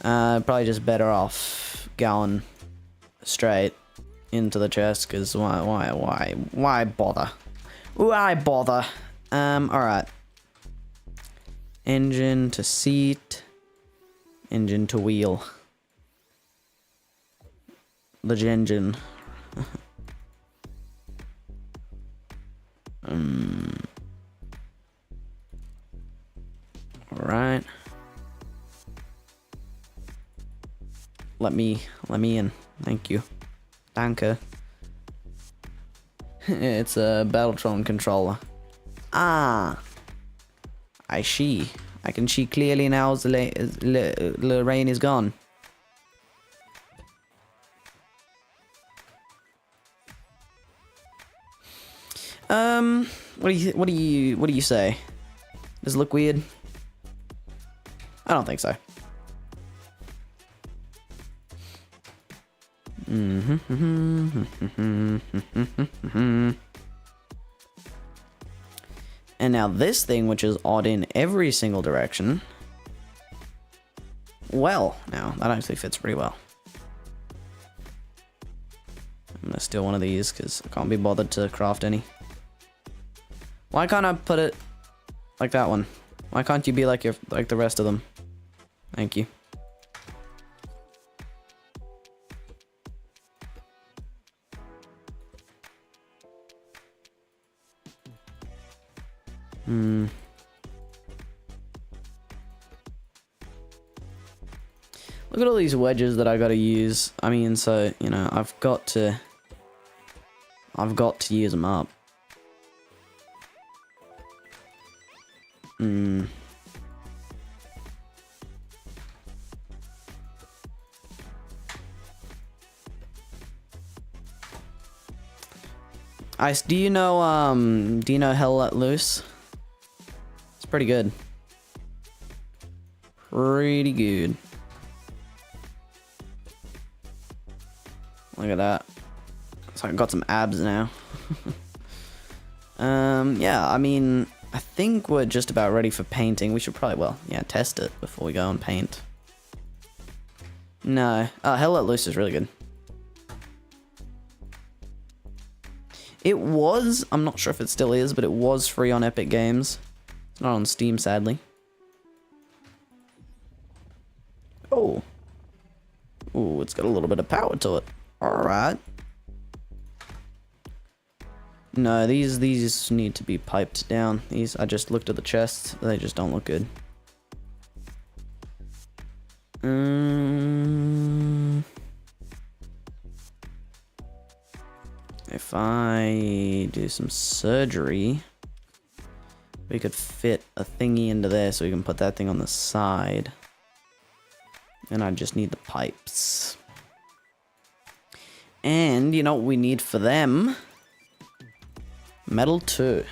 Probably just better off going straight into the chest, because why bother? Why bother? Alright. Engine to seat. Engine to wheel. The engine. Alright. Let me in. Thank you. Danke. It's a Battletron controller. Ah. I see. I can see clearly now as the rain is gone. What do you say? Does it look weird? I don't think so. And now this thing, which is odd in every single direction. Well, now that actually fits pretty well. I'm gonna steal one of these because I can't be bothered to craft any. Why can't I put it like that one? Why can't you be like the rest of them? Thank you. Look at all these wedges that I gotta use. I mean, so, you know, I've got to use them up. Ice, do you know Hell Let Loose? It's pretty good. Pretty good. Look at that. So I got some abs now. Yeah, I mean, I think we're just about ready for painting. We should probably, well, yeah, test it before we go and paint. No. Hell Let Loose is really good. It was, I'm not sure if it still is, but it was free on Epic Games. It's not on Steam, sadly. Oh. Ooh, it's got a little bit of power to it. Alright. No, these need to be piped down. These, I just looked at the chests. They just don't look good. If I do some surgery, we could fit a thingy into there so we can put that thing on the side. And I just need the pipes. And you know what we need for them? Metal 2.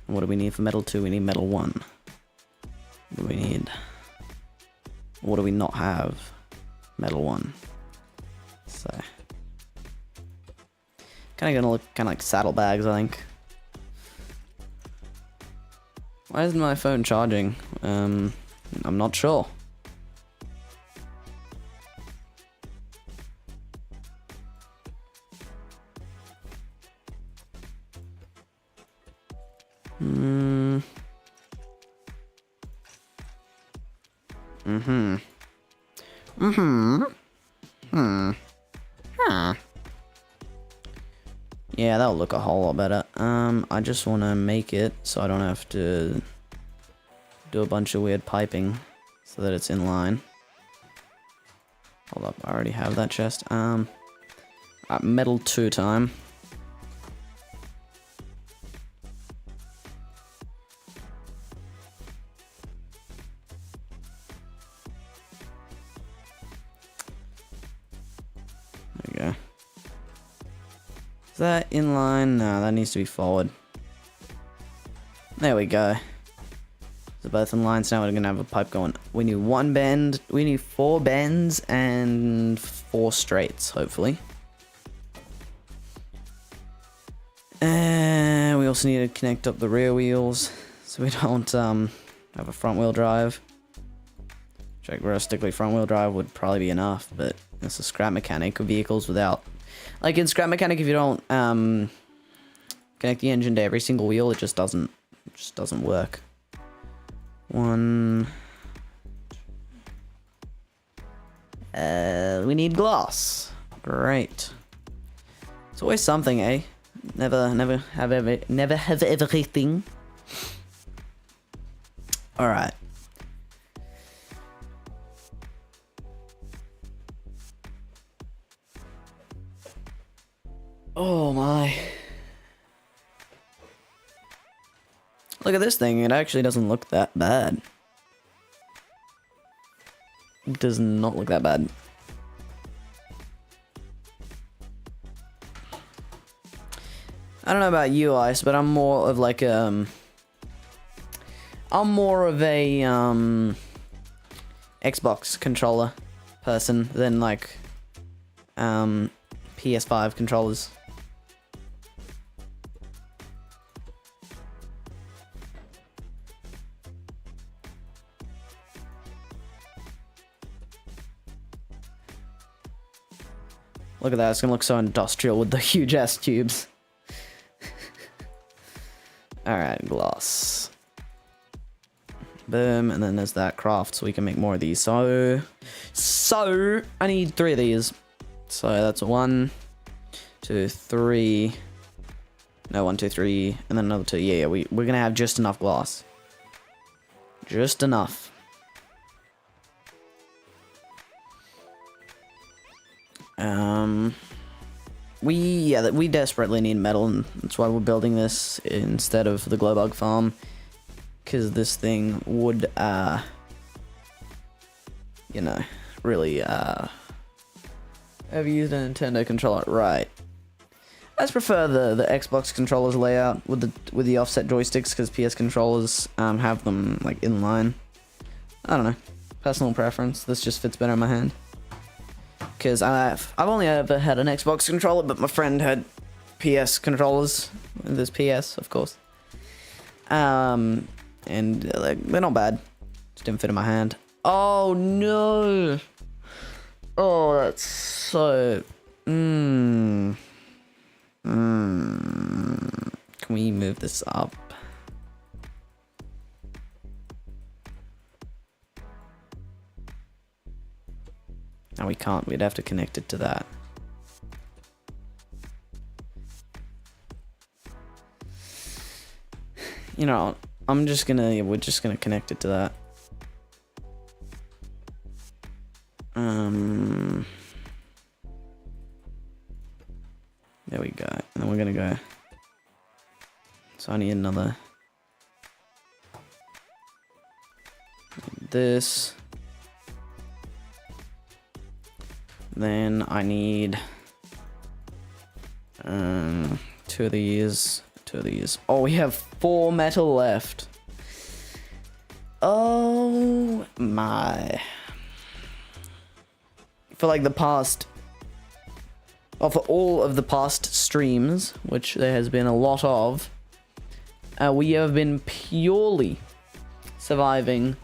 What do we need for metal 2? We need metal 1. What do we need? What do we not have? Metal 1. So. Kinda gonna look kinda like saddlebags, I think. Why isn't my phone charging? I'm not sure. Yeah, that'll look a whole lot better. I just want to make it so I don't have to do a bunch of weird piping so that it's in line. Hold up, I already have that chest. Metal 2 time. There we go. Is that in line? No, that needs to be forward. There we go. So both in line, so now we're gonna have a pipe going. We need 1 bend, we need 4 bends and 4 straights, hopefully. And we also need to connect up the rear wheels so we don't have a front wheel drive. Which, realistically, front wheel drive would probably be enough, but it's a scrap mechanic of vehicles without, like in scrap mechanic, if you don't connect the engine to every single wheel, it just doesn't work. 1. We need glass. Great. It's always something, eh? Never have everything. All right. Oh my. Look at this thing, it actually doesn't look that bad. It does not look that bad. I don't know about you, Ice, but I'm more of like I'm more of a Xbox controller person than like PS5 controllers. Look at that, it's gonna look so industrial with the huge ass tubes. Alright, glass. Boom, and then there's that craft, so we can make more of these. So I need 3 of these. So that's 1, 2, 3. No, 1, 2, 3, and then another 2. Yeah, we're gonna have just enough glass. Just enough. We desperately need metal, and that's why we're building this instead of the Glowbug farm, because this thing would, you know, really, have used a Nintendo controller, right? I just prefer the Xbox controllers layout with the offset joysticks, because PS controllers have them like in line. I don't know, personal preference. This just fits better in my hand. Because I've only ever had an Xbox controller, but my friend had PS controllers. There's PS, of course. And like, they're not bad. Just didn't fit in my hand. Oh no! Oh, that's so. Can we move this up? No, we can't. We'd have to connect it to that. You know, we're just gonna connect it to that. There we go. And then we're gonna go. So I need another. This. Then I need 2 of these, 2 of these. Oh, we have 4 metal left. Oh my. For like the past, well, for all of the past streams, which there has been a lot of, we have been purely surviving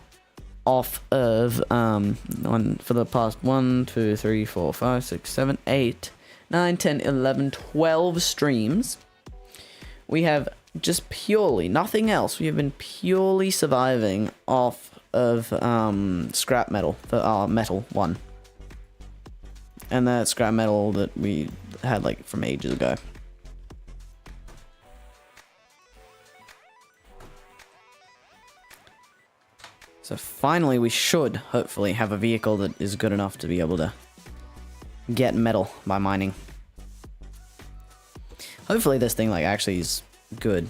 off of for the past 1, 2, 3, 4, 5, 6, 7, 8, 9, 10, 11, 12 streams. We have just purely, nothing else. We have been purely surviving off of scrap metal for our metal 1. And that scrap metal that we had like from ages ago. So finally we should, hopefully, have a vehicle that is good enough to be able to get metal by mining. Hopefully this thing, like, actually is good.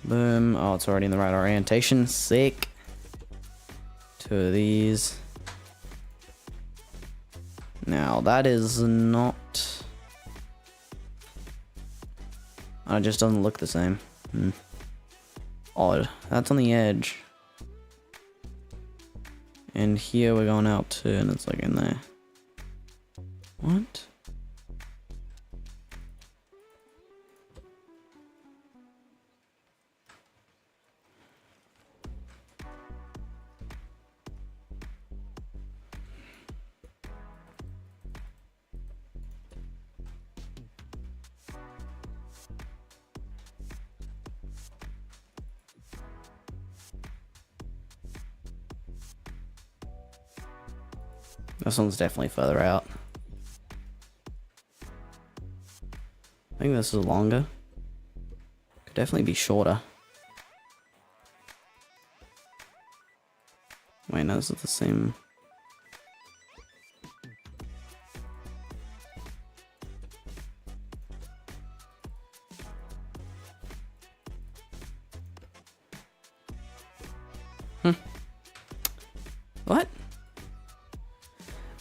Boom. Oh, it's already in the right orientation. Sick. 2 of these. Now, that is not... Oh, it just doesn't look the same. Odd. That's on the edge. And here we're going out too, and it's like in there. What? This one's definitely further out. I think this is longer. Could definitely be shorter. Wait, no, this is the same. What?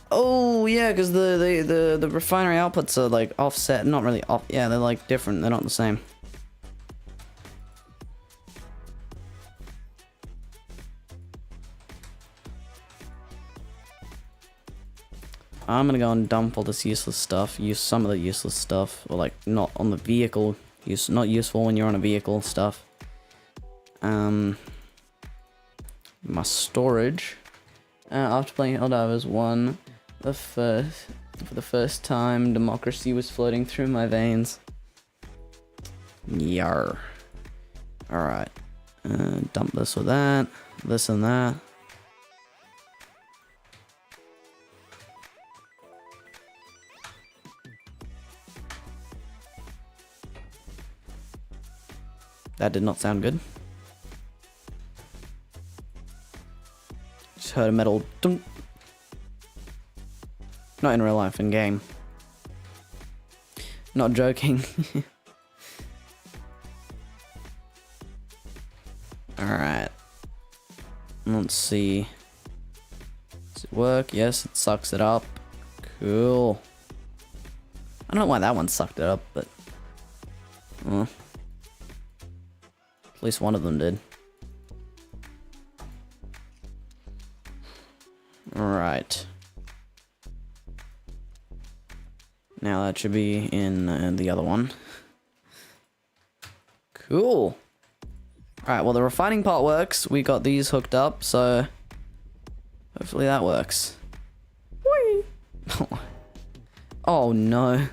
Oh yeah, because the refinery outputs are like offset, not really off. Yeah, they're like different. They're not the same. I'm gonna go and dump all this useless stuff. Use some of the useless stuff, or like not on the vehicle. Not useful when you're on a vehicle stuff. My storage. After playing Helldivers 1, for the first time, democracy was floating through my veins. Yar. Alright. Dump this with that. This and that. That did not sound good. Just heard a metal dunk. Not in real life, in game. Not joking. Alright. Let's see. Does it work? Yes, it sucks it up. Cool. I don't know why that one sucked it up, but... Well, at least one of them did. Alright. Now that should be in the other one. Cool. Alright, well the refining part works. We got these hooked up, so hopefully that works. Whee! Oh no.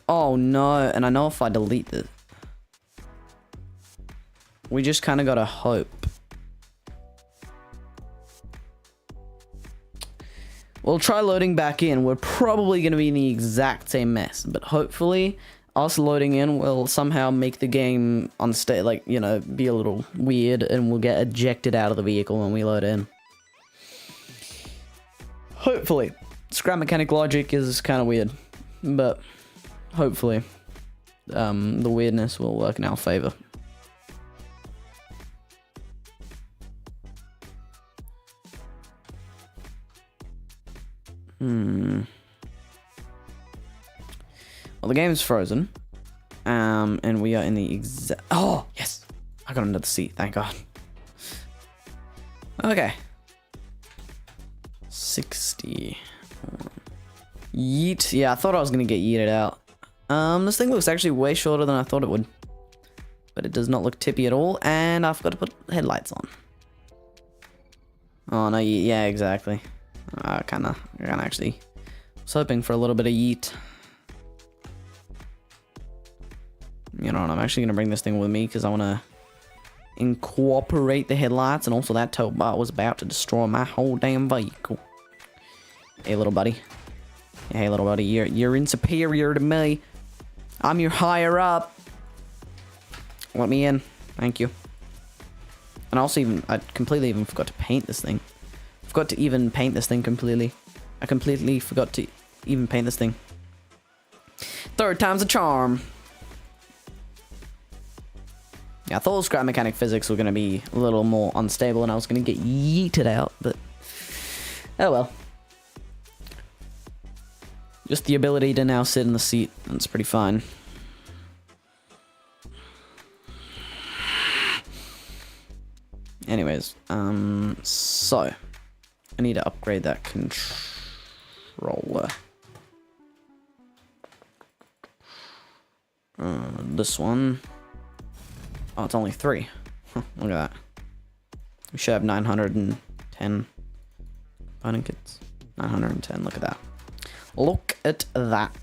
Oh no, and I know if I delete this. We just kind of gotta hope. We'll try loading back in. We're probably going to be in the exact same mess, but hopefully us loading in will somehow make the game unstable, like, you know, be a little weird, and we'll get ejected out of the vehicle when we load in. Hopefully. Scrap mechanic logic is kind of weird, but hopefully the weirdness will work in our favor. Well, the game is frozen. And we are in the exact... Oh, yes! I got another seat, thank God. Okay. 60. Yeet. Yeah, I thought I was going to get yeeted out. This thing looks actually way shorter than I thought it would. But it does not look tippy at all. And I forgot to put headlights on. Oh, no, yeah, exactly. I kinda actually was hoping for a little bit of yeet. You know what, I'm actually gonna bring this thing with me because I wanna incorporate the headlights, and also that tow bar was about to destroy my whole damn vehicle. Hey, little buddy. Hey, little buddy, you're in superior to me. I'm your higher up. Let me in. Thank you. And I completely even forgot to paint this thing. Forgot to even paint this thing completely. I completely forgot to even paint this thing. Third time's a charm. Yeah, I thought scrap mechanic physics were going to be a little more unstable and I was going to get yeeted out, but oh well. Just the ability to now sit in the seat, that's pretty fine. Anyways, so I need to upgrade that controller. This one. Oh, it's only 3. Huh, look at that. We should have 910 component kits. 910, look at that. Look at that.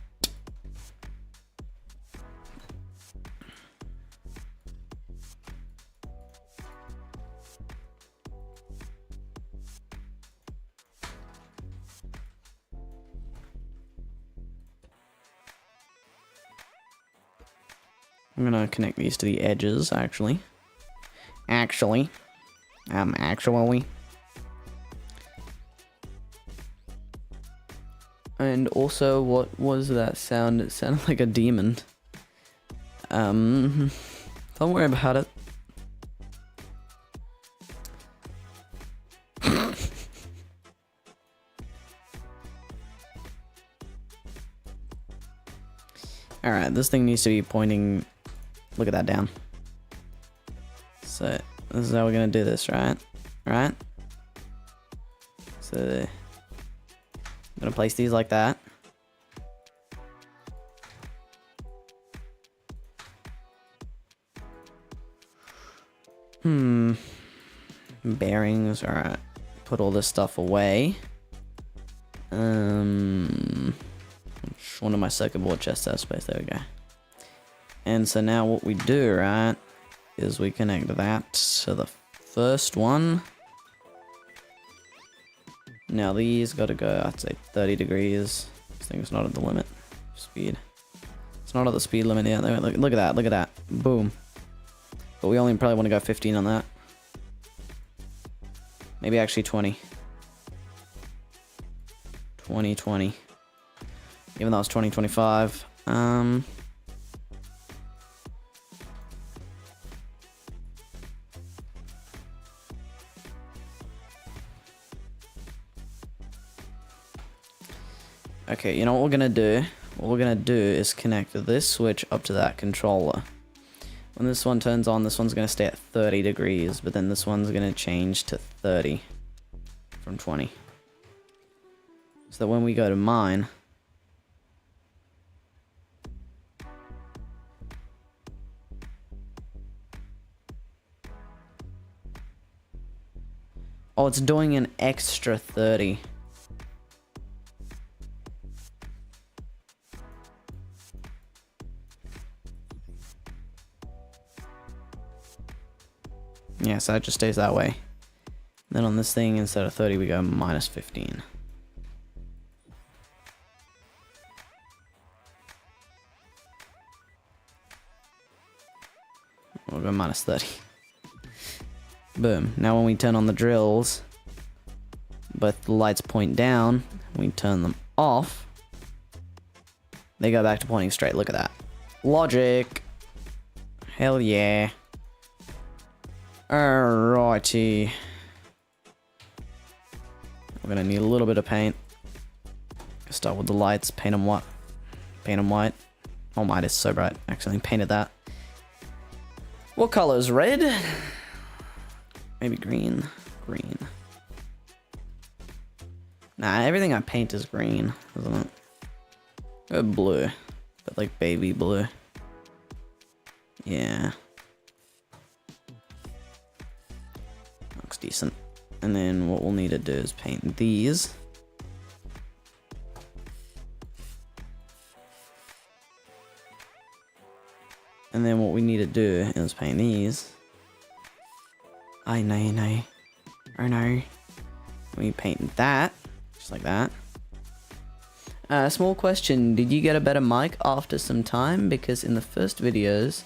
I'm gonna connect these to the edges, actually. Actually. And also, what was that sound? It sounded like a demon. Don't worry about it. Alright, this thing needs to be pointing... Look at that down. So, this is how we're gonna do this, right? Right? So, I'm gonna place these like that. Bearings, alright. Put all this stuff away. Which one of my circuit board chests has space? There we go. And so now what we do, right, is we connect that to the first one. Now these gotta go, I'd say 30 degrees. This thing's not at the limit of speed. It's not at the speed limit yet. Look at that. Boom. But we only probably want to go 15 on that. Maybe actually 20. 20. Even though it's 2025. Okay, you know what we're gonna do? What we're gonna do is connect this switch up to that controller. When this one turns on, this one's gonna stay at 30 degrees, but then this one's gonna change to 30 from 20. So that when we go to mine, oh, it's doing an extra 30. Yeah, so it just stays that way. Then on this thing, instead of 30, we go minus 15. We'll go minus 30. Boom. Now when we turn on the drills, both the lights point down. We turn them off. They go back to pointing straight. Look at that. Logic. Hell yeah. Alrighty. We're gonna need a little bit of paint. Start with the lights. Paint them what? Paint them white. Oh my, it's so bright. Actually painted that. What color is red? Maybe green. Green. Nah, everything I paint is green, isn't it? Go blue. But like baby blue. Yeah. Looks decent. And then what we'll need to do is paint these. And then what we need to do is paint these. I know. Oh no. We paint that. Just like that. Small question, did you get a better mic after some time? Because in the first videos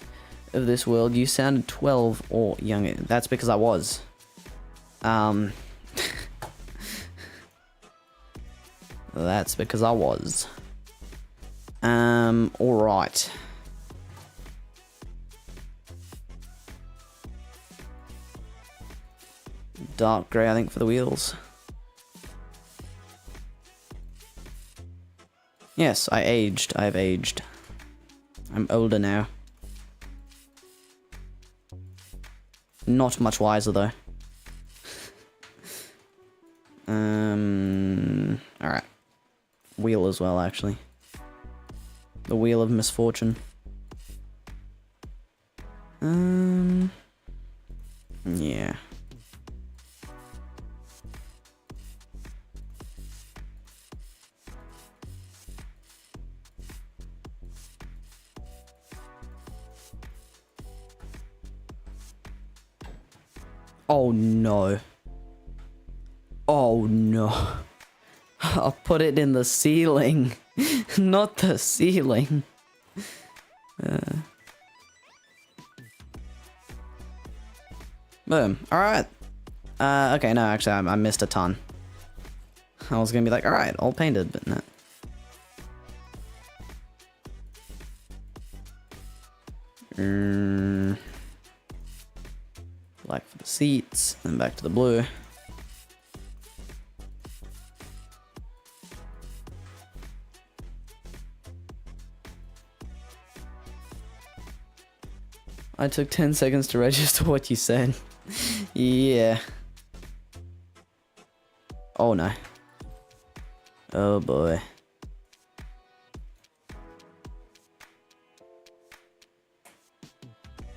of this world, you sounded 12 or younger. That's because I was. That's because I was. Alright. Dark grey, I think, for the wheels. Yes, I aged. I've aged. I'm older now. Not much wiser, though. Alright. Wheel as well, actually. The wheel of misfortune. Yeah. Oh no. Oh no. I'll put it in the ceiling. Not the ceiling. Boom. Alright. Okay, no, actually, I missed a ton. I was gonna be like, alright, all painted, but no. Black for the seats, then back to the blue. I took 10 seconds to register what you said. Yeah. Oh no. Oh boy.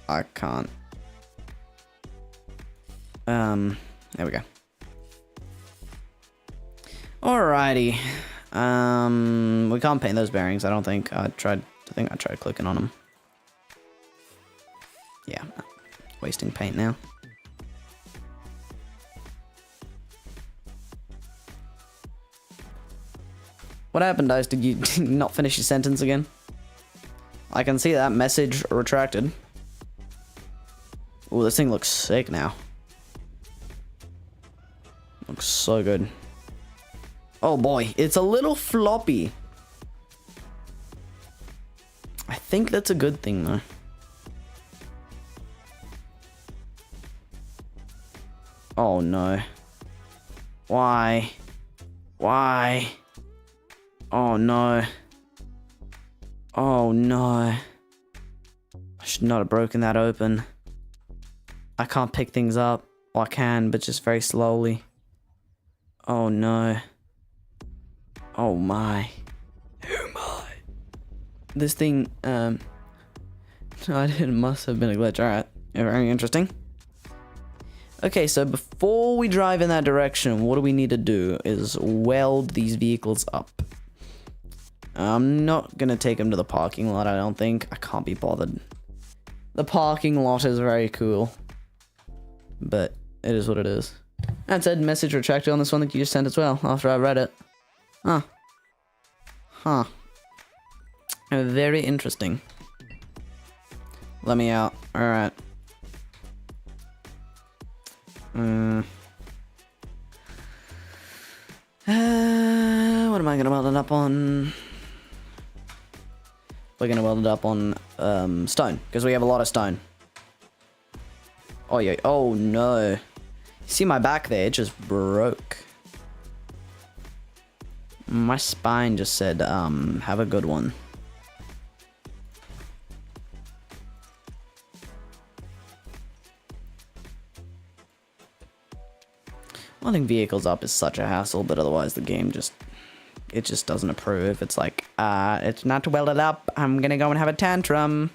I can't. There we go. Alrighty. We can't paint those bearings, I don't think. I tried clicking on them. Yeah, wasting paint now. What happened, Dice? Did you not finish your sentence again? I can see that message retracted. Ooh, this thing looks sick now. Looks so good. Oh boy, it's a little floppy. I think that's a good thing though. Oh no. Why? Why? Oh no. Oh no. I should not have broken that open. I can't pick things up. Well, I can, but just very slowly. Oh no. Oh my. Oh my. This thing, it must have been a glitch. Alright. Very interesting. Okay, so before we drive in that direction, what do we need to do is weld these vehicles up. I'm not gonna take them to the parking lot, I don't think. I can't be bothered. The parking lot is very cool. But it is what it is. That said, message retracted on this one that you just sent as well, after I read it. Huh. Huh. Very interesting. Let me out. Alright. What am I gonna weld it up on? We're gonna weld it up on stone, because we have a lot of stone. Oh yeah, oh no. See my back there, it just broke. My spine just said, have a good one. Welding vehicles up is such a hassle, but otherwise the game just doesn't approve. It's like, it's not welded up, I'm gonna go and have a tantrum.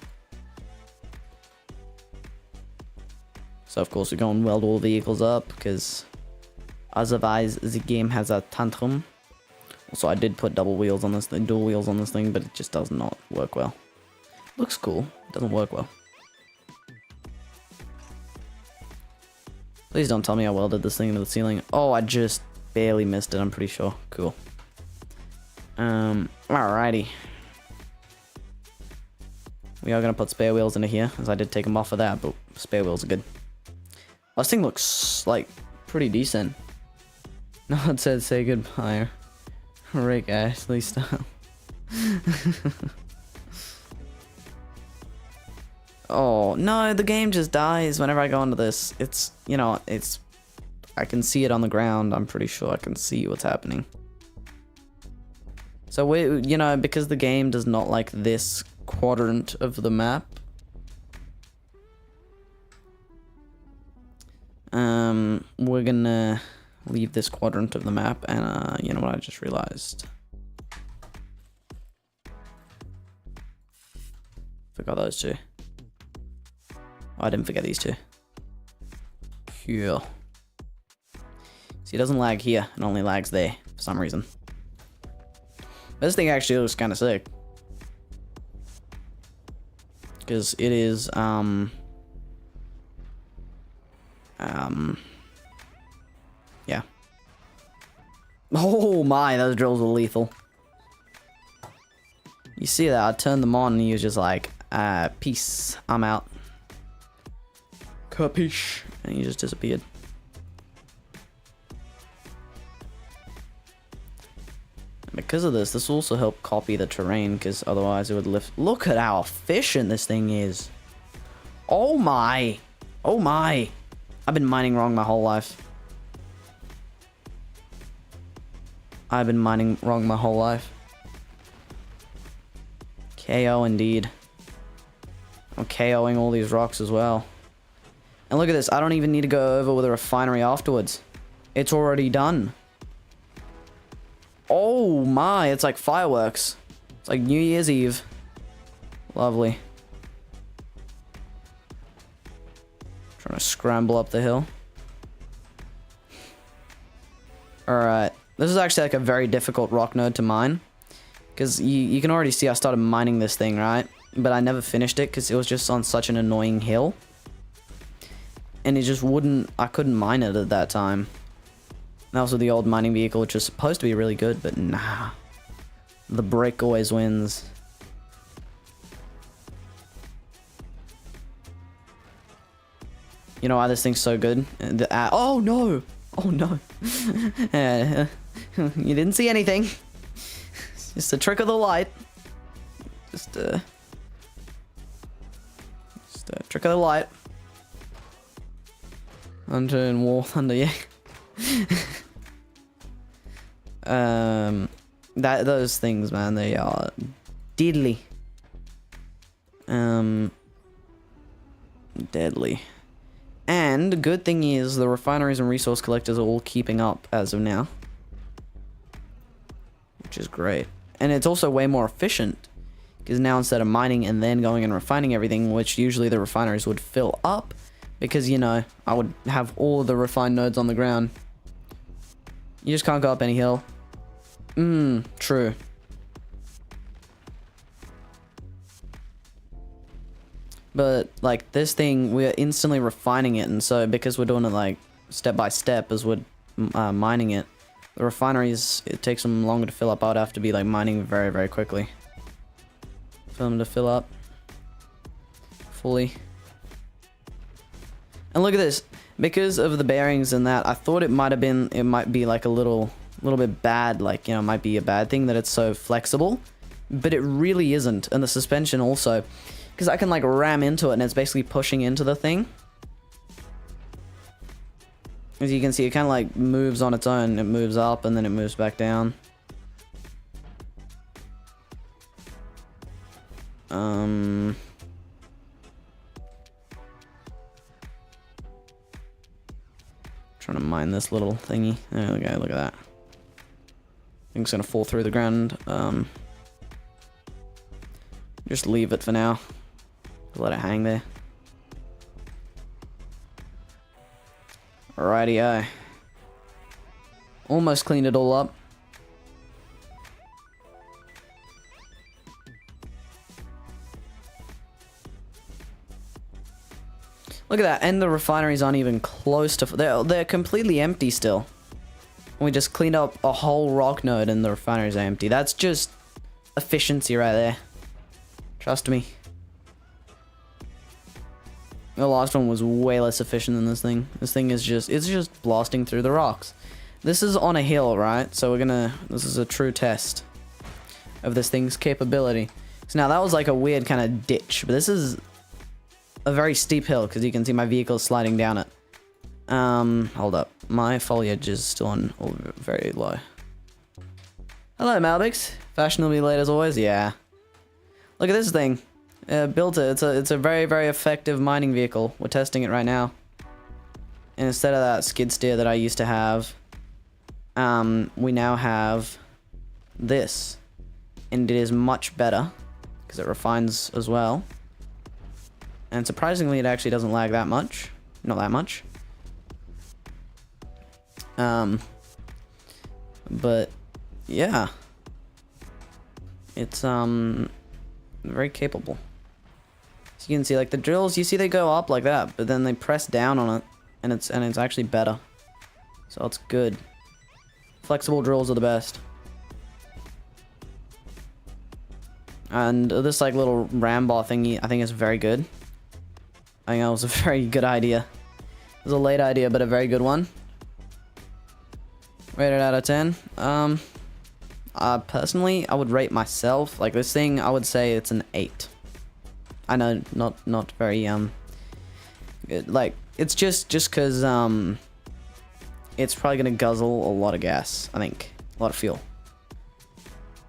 So of course we go and weld all the vehicles up, because otherwise the game has a tantrum. Also, I did put double wheels on this thing, dual wheels on this thing, but it just does not work well. Looks cool, doesn't work well. Please don't tell me I welded this thing into the ceiling. Oh, I just barely missed it, I'm pretty sure. Cool. Alrighty. We are gonna put spare wheels into here, as I did take them off of that, but spare wheels are good. This thing looks, like, pretty decent. No, it said say goodbye. Rick Ashley style. Oh, no, the game just dies whenever I go into this. It's, you know, it's... I can see it on the ground. I'm pretty sure I can see what's happening. So, you know, because the game does not like this quadrant of the map, we're gonna leave this quadrant of the map, and you know what I just realized? Forgot those two. Oh, I didn't forget these two. Here. See, it doesn't lag here, it only lags there for some reason. This thing actually looks kind of sick. Because it is, yeah. Oh my, those drills were lethal. You see that? I turned them on and he was just like, peace, I'm out. Capiche. And he just disappeared. Because of this will also help copy the terrain, because otherwise it would lift. Look at how efficient this thing is. Oh my. Oh my. I've been mining wrong my whole life. I've been mining wrong my whole life. KO indeed. I'm KOing all these rocks as well. And look at this. I don't even need to go over with a refinery afterwards. It's already done. Oh my, it's like fireworks. It's like New Year's Eve. Lovely. Trying to scramble up the hill. Alright. This is actually like a very difficult rock node to mine. Because you can already see I started mining this thing, right? But I never finished it because it was just on such an annoying hill. And it just wouldn't... I couldn't mine it at that time. That was with the old mining vehicle, which was supposed to be really good, but nah. The brick always wins. You know why this thing's so good? Oh no! Oh no! You didn't see anything. It's just a trick of the light. Just a trick of the light. Hunter and War Thunder, yeah. Those things, man, they are deadly. Deadly. And the good thing is the refineries and resource collectors are all keeping up as of now, which is great. And it's also way more efficient because now instead of mining and then going and refining everything, which usually the refineries would fill up, because you know I would have all of the refined nodes on the ground. You just can't go up any hill. True. But, like, this thing, we're instantly refining it, and so, because we're doing it, like, step by step as we're mining it, the refineries, it takes them longer to fill up. I would have to be, like, mining very, very quickly for them to fill up fully. And look at this. Because of the bearings and that, I thought it might be, like, a little bit bad, like, you know, it might be a bad thing that it's so flexible, but it really isn't. And the suspension also, because I can like ram into it and it's basically pushing into the thing. As you can see, it kind of like moves on its own. It moves up and then it moves back down. Trying to mine this little thingy. There we go, look at that. Thing's gonna fall through the ground. Just leave it for now. Let it hang there. Alrighty-o. Almost cleaned it all up. Look at that, and the refineries aren't even close to... They're completely empty still. We just cleaned up a whole rock node and the refinery's empty. That's just efficiency right there. Trust me. The last one was way less efficient than this thing. This thing is just, it's just blasting through the rocks. This is on a hill, right? So this is a true test of this thing's capability. So now that was like a weird kind of ditch, but this is a very steep hill because you can see my vehicle sliding down it. Hold up. My foliage is still on very low. Hello, Malbix. Fashionably late as always. Yeah. Look at this thing. Built it. It's a very, very effective mining vehicle. We're testing it right now. And instead of that skid steer that I used to have, we now have this. And it is much better because it refines as well. And surprisingly, it actually doesn't lag that much. Not that much. But yeah. It's very capable. So you can see like the drills, you see they go up like that, but then they press down on it and it's actually better. So it's good. Flexible drills are the best. And this like little ram bar thingy I think is very good. I think that was a very good idea. It was a late idea, but a very good one. Rated out of 10. Personally, I would rate myself, like this thing, I would say it's an 8. I know, not very, like, it's just cause, it's probably gonna guzzle a lot of gas, I think. A lot of fuel.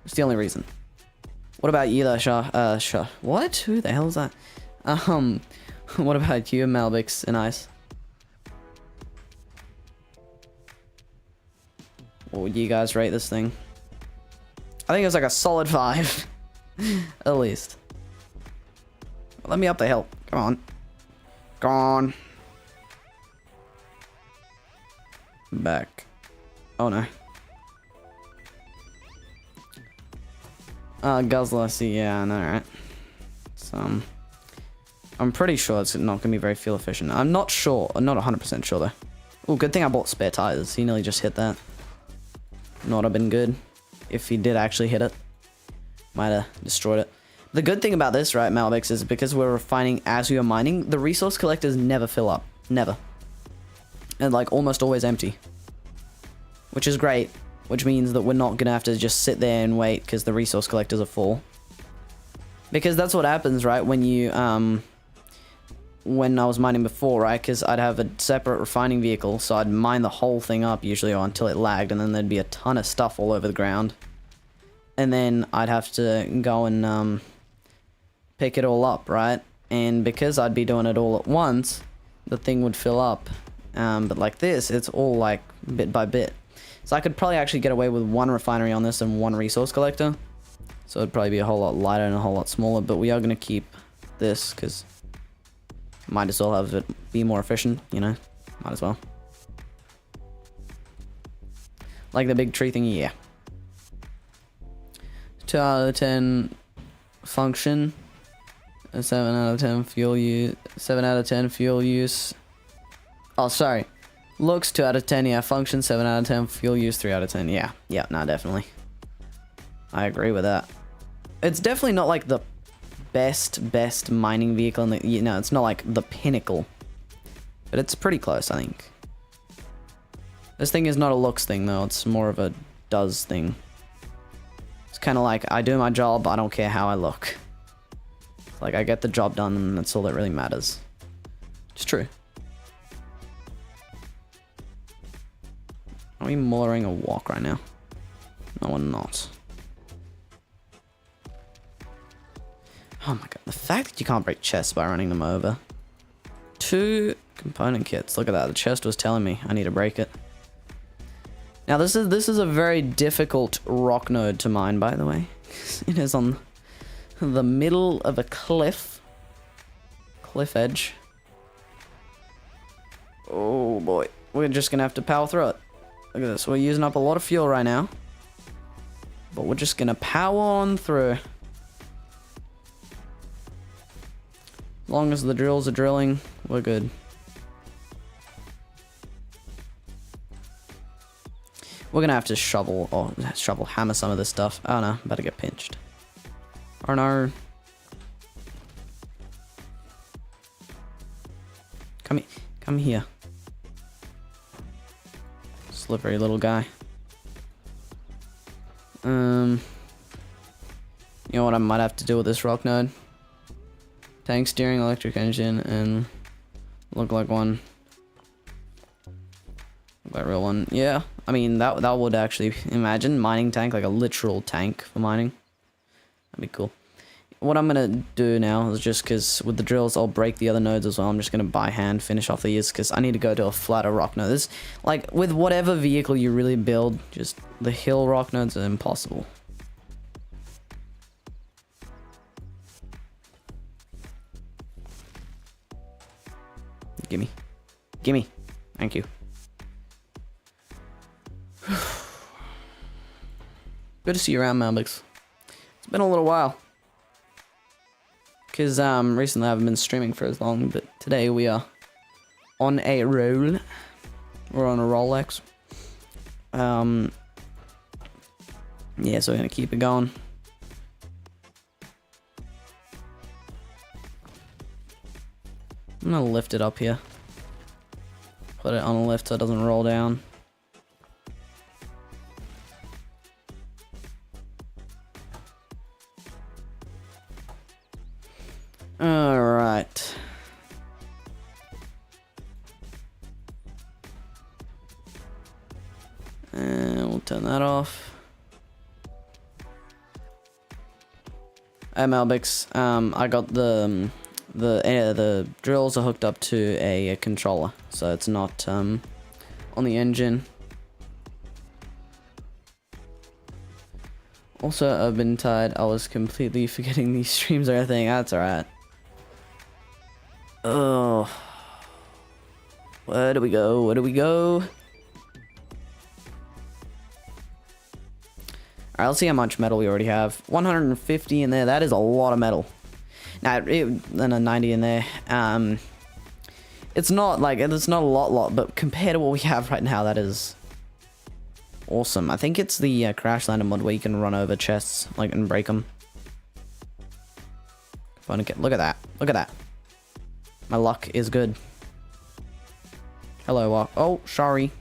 It's the only reason. What about you though, Shah? What? Who the hell is that? What about you, Malbix and Ice? What would you guys rate this thing? I think it was like a solid 5. At least. Let me up the hill. Come on. Go on. Back. Oh no. Guzzler, see, yeah, I know, right? So, I'm pretty sure it's not gonna be very fuel efficient. I'm not sure. I'm not 100% sure though. Oh, good thing I bought spare tires. He nearly just hit that. Not have been good. If he did actually hit it. Might have destroyed it. The good thing about this, right, Malbix, is because we're refining as we are mining, the resource collectors never fill up. Never. And like almost always empty. Which is great. Which means that we're not gonna have to just sit there and wait because the resource collectors are full. Because that's what happens, right, when you, when I was mining before, right, because I'd have a separate refining vehicle, so I'd mine the whole thing up usually or until it lagged, and then there'd be a ton of stuff all over the ground. And then I'd have to go and, pick it all up, right? And because I'd be doing it all at once, the thing would fill up. But like this, it's all like bit by bit. So I could probably actually get away with one refinery on this and one resource collector. So it'd probably be a whole lot lighter and a whole lot smaller, but we are going to keep this because might as well have it be more efficient, you know? Might as well. Like the big tree thingy, yeah. 2 out of 10 function. 7 out of 10 fuel use. 7 out of 10 fuel use. Oh, sorry. Looks 2 out of 10, yeah. Function 7 out of 10. Fuel use 3 out of 10, yeah. Yeah, no, definitely. I agree with that. It's definitely not like the best mining vehicle in the, you know, it's not like the pinnacle. But it's pretty close, I think. This thing is not a looks thing, though. It's more of a does thing. It's kind of like, I do my job, I don't care how I look. Like, I get the job done, and that's all that really matters. It's true. Are we mollering a walk right now? No, we're not. Oh my god, the fact that you can't break chests by running them over. 2 component kits. Look at that, the chest was telling me I need to break it. Now this is a very difficult rock node to mine, by the way. It is on the middle of a cliff edge. Oh boy, we're just gonna have to power through it. Look at this, we're using up a lot of fuel right now, but we're just gonna power on through. As long as the drills are drilling, we're good. We're gonna have to hammer some of this stuff. Oh no, about to get pinched. Oh no. Come here. Slippery little guy. You know what I might have to do with this rock node? Tank steering, electric engine, and look like one. Look like a real one. Yeah, I mean that would actually, imagine mining tank, like a literal tank for mining. That'd be cool. What I'm gonna do now is just because with the drills I'll break the other nodes as well. I'm just gonna by hand finish off these because I need to go to a flatter rock node. This, like with whatever vehicle you really build, just the hill rock nodes are impossible. Gimme. Gimme. Thank you. Good to see you around, Malbix. It's been a little while. Because recently I haven't been streaming for as long, but today we are on a roll. We're on a Rolex. Yeah, so we're gonna keep it going. I'm gonna lift it up here. Put it on a lift so it doesn't roll down. Alright. And we'll turn that off. Hey Malbix, I got the drills are hooked up to a controller, so it's not on the engine. Also, I've been tired. I was completely forgetting these streams or everything. That's alright. Oh, where do we go? Where do we go? Alright, let's see how much metal we already have. 150 in there. That is a lot of metal. Now, then a 90 in there. It's not like, it's not a lot, but compared to what we have right now, that is awesome. I think it's the Crash Lander mod where you can run over chests, like, and break them. Look at that. Look at that. My luck is good. Hello, Walk. Oh, sorry.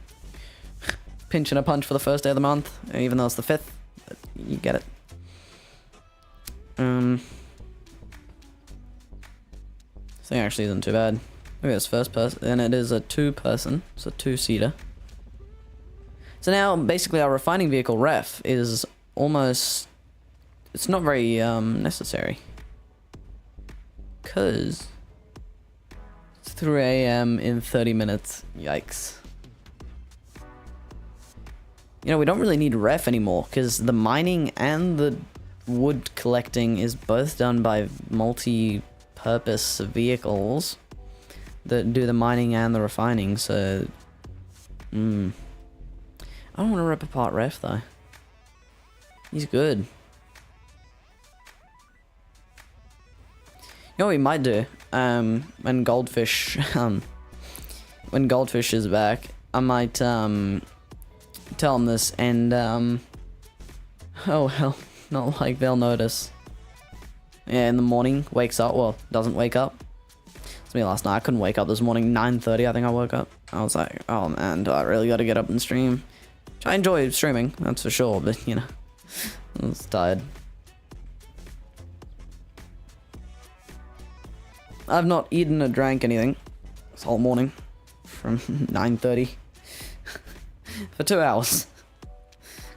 Pinching a punch for the first day of the month, even though it's the 5th. But you get it. This thing actually isn't too bad. Look at this first person, and it is a 2-person, so 2-seater. So now, basically, our refining vehicle ref is almost... It's not very necessary. Because... It's 3 AM in 30 minutes. Yikes. You know, we don't really need ref anymore, because the mining and the wood collecting is both done by multi-purpose vehicles that do the mining and the refining, so... I don't want to rip apart ref, though. He's good. You know what we might do? When Goldfish... when Goldfish is back, I might, tell him this, and, oh, well, not like they'll notice. Yeah, in the morning, wakes up, well, doesn't wake up. It's me last night, I couldn't wake up this morning, 9:30 I think I woke up. I was like, oh man, do I really gotta get up and stream? Which I enjoy streaming, that's for sure, but, you know, I was tired. I've not eaten or drank anything this whole morning, from 9:30. For 2 hours.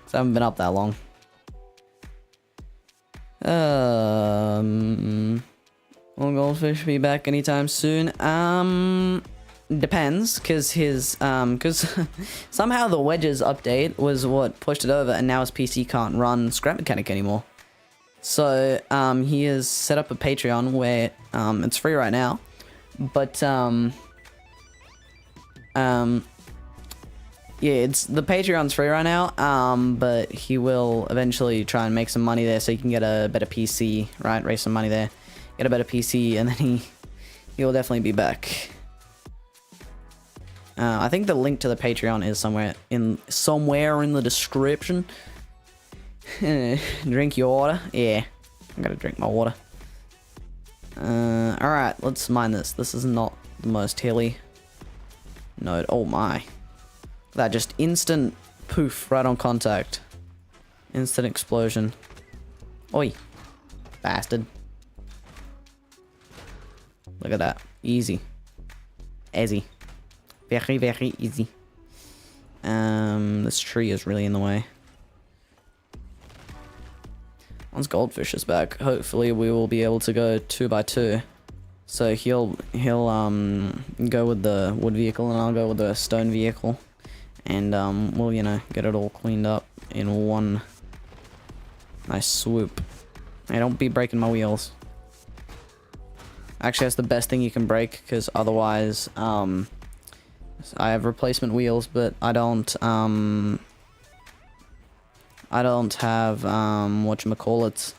Cause I haven't been up that long. Will Goldfish be back anytime soon? Depends, cause his cause somehow the Wedges update was what pushed it over, and now his PC can't run Scrap Mechanic anymore. So he has set up a Patreon where it's free right now, but yeah, it's the Patreon's free right now, but he will eventually try and make some money there so he can get a better PC, right? Raise some money there, get a better PC, and then he will definitely be back. I think the link to the Patreon is somewhere in the description. Drink your water. Yeah, I gotta drink my water. All right, let's mine this. This is not the most hilly node. Oh my, that just instant poof right on contact. Instant explosion. Oi, bastard. Look at that. Easy. Easy. Very, very easy. This tree is really in the way. Once Goldfish is back, hopefully we will be able to go 2x2. So he'll go with the wood vehicle and I'll go with the stone vehicle. And we'll, you know, get it all cleaned up in one nice swoop. Hey, don't be breaking my wheels. Actually, that's the best thing you can break, because otherwise, I have replacement wheels, but I don't have, whatchamacallits.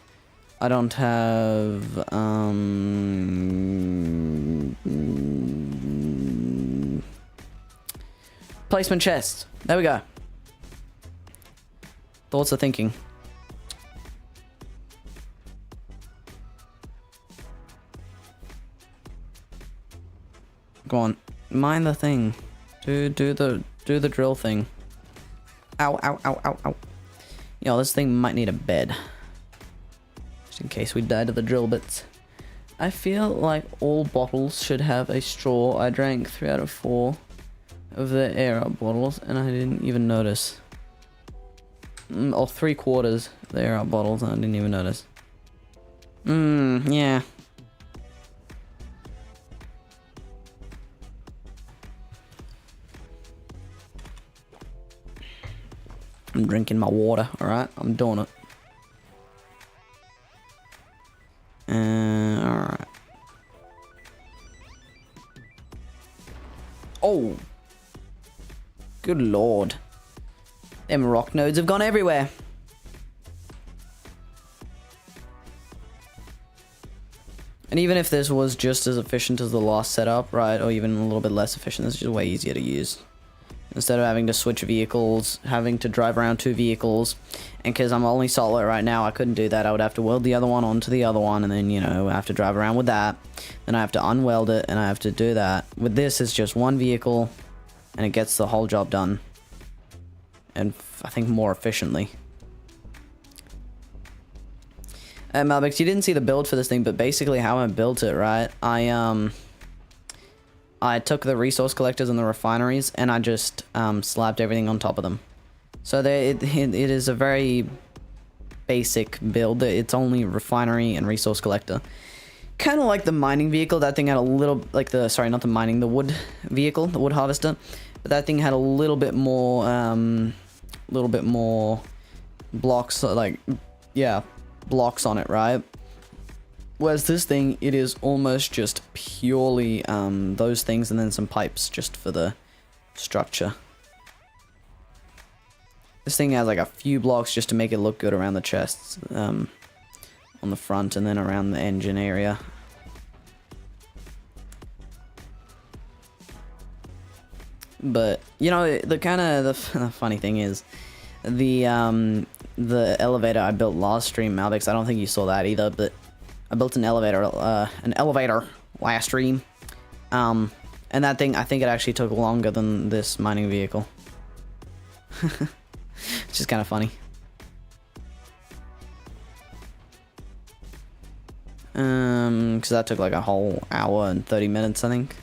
I don't have, placement chests. There we go. Thoughts of thinking. Go on, mine the thing. Do the drill thing. Ow, ow, ow, ow, ow. Yo, this thing might need a bed. Just in case we die to the drill bits. I feel like all bottles should have a straw. I drank 3 out of 4 of the air up bottles and I didn't even notice. Or 3/4 of the air up bottles and I didn't even notice. Yeah. I'm drinking my water, alright? I'm doing it. Alright. Oh! Good lord. Them rock nodes have gone everywhere. And even if this was just as efficient as the last setup, right? Or even a little bit less efficient, this is just way easier to use. Instead of having to switch vehicles, having to drive around 2 vehicles, and because I'm only solo right now, I couldn't do that. I would have to weld the other one onto the other one, and then, you know, I have to drive around with that. Then I have to unweld it, and I have to do that. With this, it's just one vehicle, and it gets the whole job done. And I think more efficiently. Malbix, you didn't see the build for this thing, but basically how I built it, right? I took the resource collectors and the refineries and I just slapped everything on top of them. So it is a very basic build. It's only refinery and resource collector. Kind of like the mining vehicle. That thing had a little, like the, sorry, not the mining, the wood vehicle, the wood harvester. But that thing had a little bit more blocks, like, yeah, blocks on it, right? Whereas this thing, it is almost just purely those things and then some pipes just for the structure. This thing has like a few blocks just to make it look good around the chests on the front and then around the engine area. But, you know, the kind of, the funny thing is, the elevator I built last stream, Malbix, I don't think you saw that either, but I built an elevator last stream. And that thing, I think it actually took longer than this mining vehicle. Which is kind of funny. Because that took like a whole hour and 30 minutes, I think.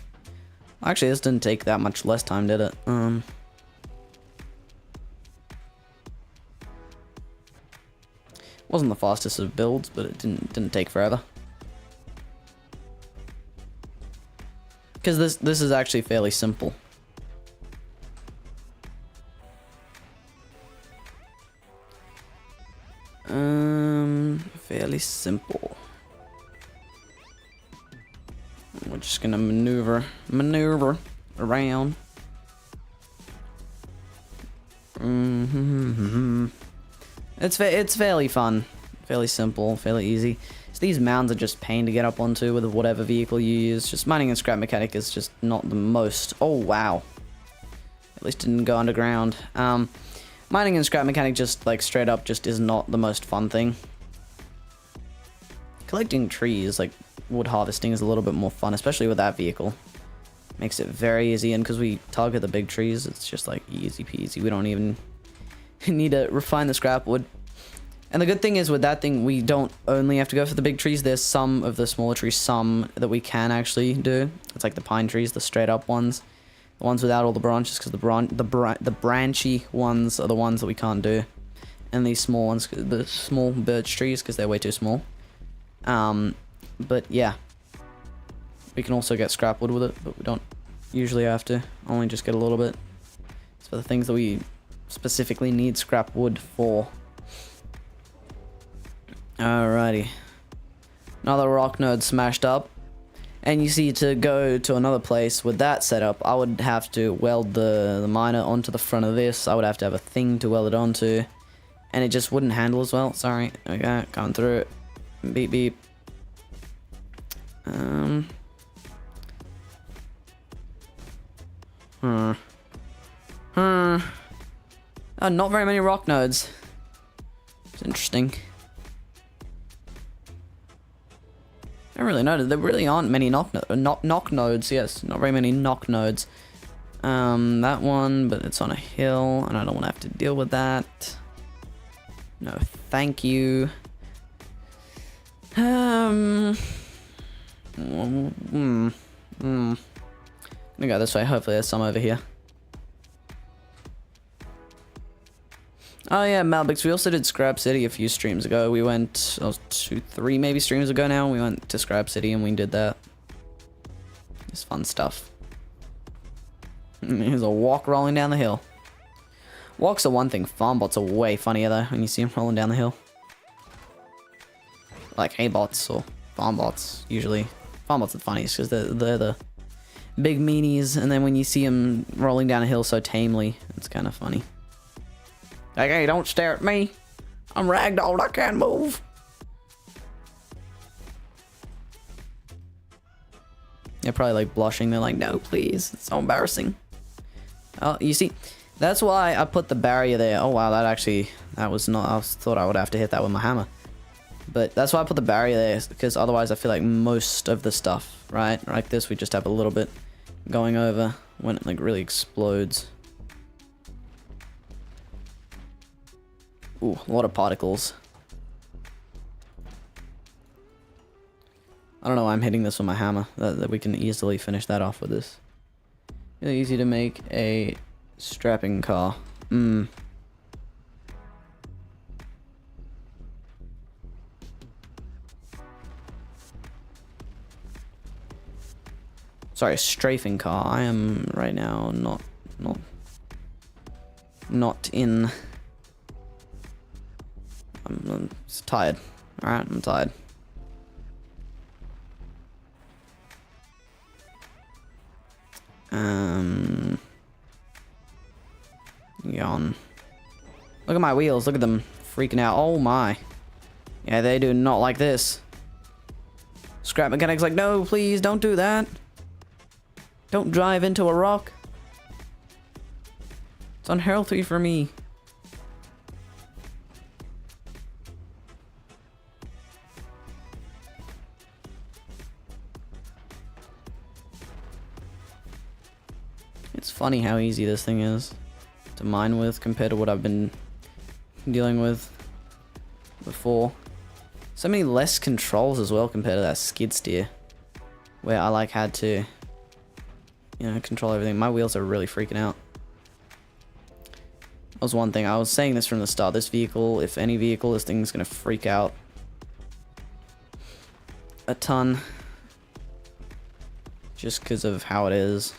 Actually, this didn't take that much less time, did it? Wasn't the fastest of builds, but it didn't take forever. Because this is actually fairly simple. Fairly simple. We're just gonna maneuver around. It's fairly fun, fairly simple, fairly easy. So these mounds are just pain to get up onto with whatever vehicle you use. Just mining and scrap mechanic is just not the most. Oh wow, least it didn't go underground. Mining and scrap mechanic just like straight up just is not the most fun thing. Collecting trees, like wood harvesting, is a little bit more fun, especially with that vehicle. Makes it very easy, and because we target the big trees, it's just like easy peasy. We don't even need to refine the scrap wood. And the good thing is with that thing, we don't only have to go for the big trees. There's some of the smaller trees, some that we can actually do. It's like the pine trees, the straight up ones. The ones without all the branches, because the branchy ones are the ones that we can't do. And these small ones, the small birch trees, because they're way too small. But yeah. We can also get scrap wood with it, but we don't usually have to. Only just get a little bit. It's for the things that we specifically need scrap wood for. Alrighty. Another rock node smashed up. And you see, to go to another place with that setup, I would have to weld the miner onto the front of this. I would have to have a thing to weld it onto. And it just wouldn't handle as well. Sorry. Okay, going through it. Beep beep. Not very many rock nodes. It's interesting. I don't really know. There really aren't many knock nodes. Yes, not very many knock nodes. That one, but it's on a hill, and I don't want to have to deal I'm gonna go this way. Hopefully, there's some over here. Oh yeah, Malbix, we also did Scrap City a few streams ago. We went, 2, 3 maybe streams ago now, we went to Scrap City and we did that. It's fun stuff. Here's a walk rolling down the hill. Walks are one thing, farm bots are way funnier though, when you see them rolling down the hill. Like hay bots or farm bots, usually. Farm bots are the funniest because they're the big meanies, and then when you see them rolling down a hill so tamely, it's kind of funny. Like, hey, don't stare at me. I'm ragdolled, I can't move. They're probably like blushing. They're like, no, please. It's so embarrassing. Oh, you see, that's why I put the barrier there. Oh, wow, that was not, I thought I would have to hit that with my hammer. But that's why I put the barrier there, because otherwise I feel like most of the stuff, right? Like this, we just have a little bit going over when it like really explodes. Ooh, a lot of particles. I don't know why I'm hitting this with my hammer. That we can easily finish that off with this. Really easy to make a strapping car. Sorry, a strafing car. I am right now not in. I'm just tired. Alright, I'm tired. Yawn. Look at my wheels. Look at them freaking out. Oh my. Yeah, they do not like this. Scrap mechanic's like, no, please don't do that. Don't drive into a rock. It's unhealthy for me. It's funny how easy this thing is to mine with compared to what I've been dealing with before. So many less controls as well compared to that skid steer, where I like had to, you know, control everything. My wheels are really freaking out. That was one thing. I was saying this from the start. This vehicle, if any vehicle, this thing's gonna freak out a ton. Just because of how it is.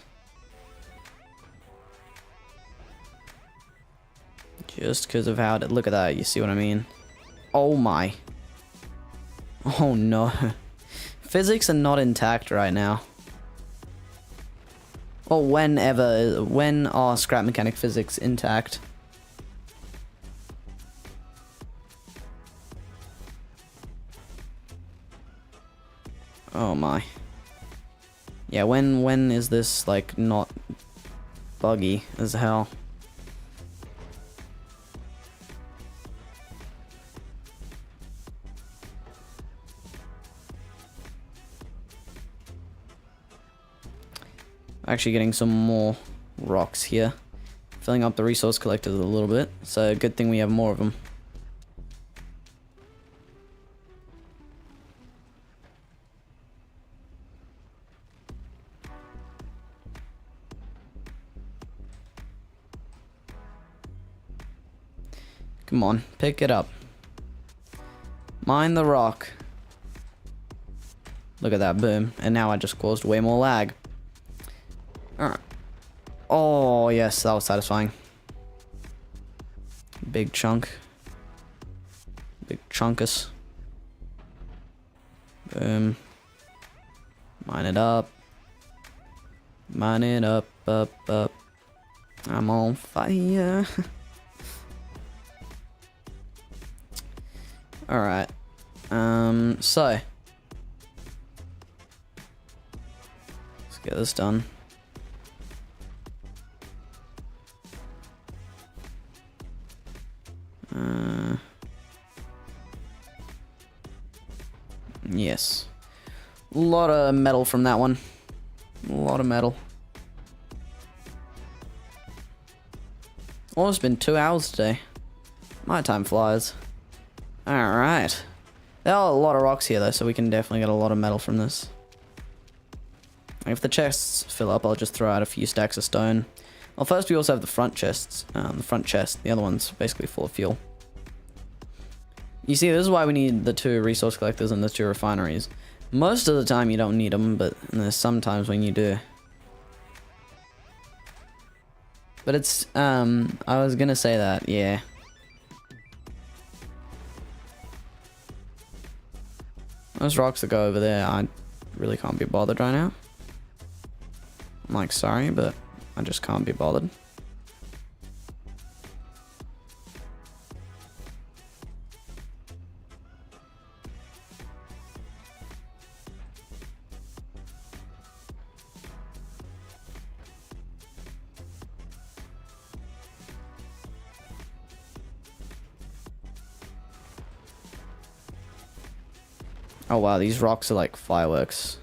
Just because of how it... Look at that. You see what I mean? Oh my. Oh no. Physics are not intact right now. Or whenever. When are scrap mechanic physics intact? Oh my. Yeah, when is this like not buggy as hell. Actually getting some more rocks here. Filling up the resource collectors a little bit. So good thing we have more of them. Come on, pick it up. Mine the rock. Look at that, boom. And now I just caused way more lag. Alright. Oh, yes, that was satisfying. Big chunk. Big chunkus. Boom. Mine it up. Mine it up, up, up. I'm on fire. Alright. So. Let's get this done. Yes. A lot of metal from that one. A lot of metal. Oh, it's been 2 hours today. My time flies. Alright. There are a lot of rocks here though, so we can definitely get a lot of metal from this. If the chests fill up, I'll just throw out a few stacks of stone. Well, first we also have the front chests. The front chest, the other one's basically full of fuel. You see, this is why we need the 2 resource collectors and the 2 refineries. Most of the time you don't need them, but there's some times when you do. But it's, I was gonna say that, yeah. Those rocks that go over there, I really can't be bothered right now. I'm like, sorry, but I just can't be bothered. Oh wow, these rocks are like fireworks.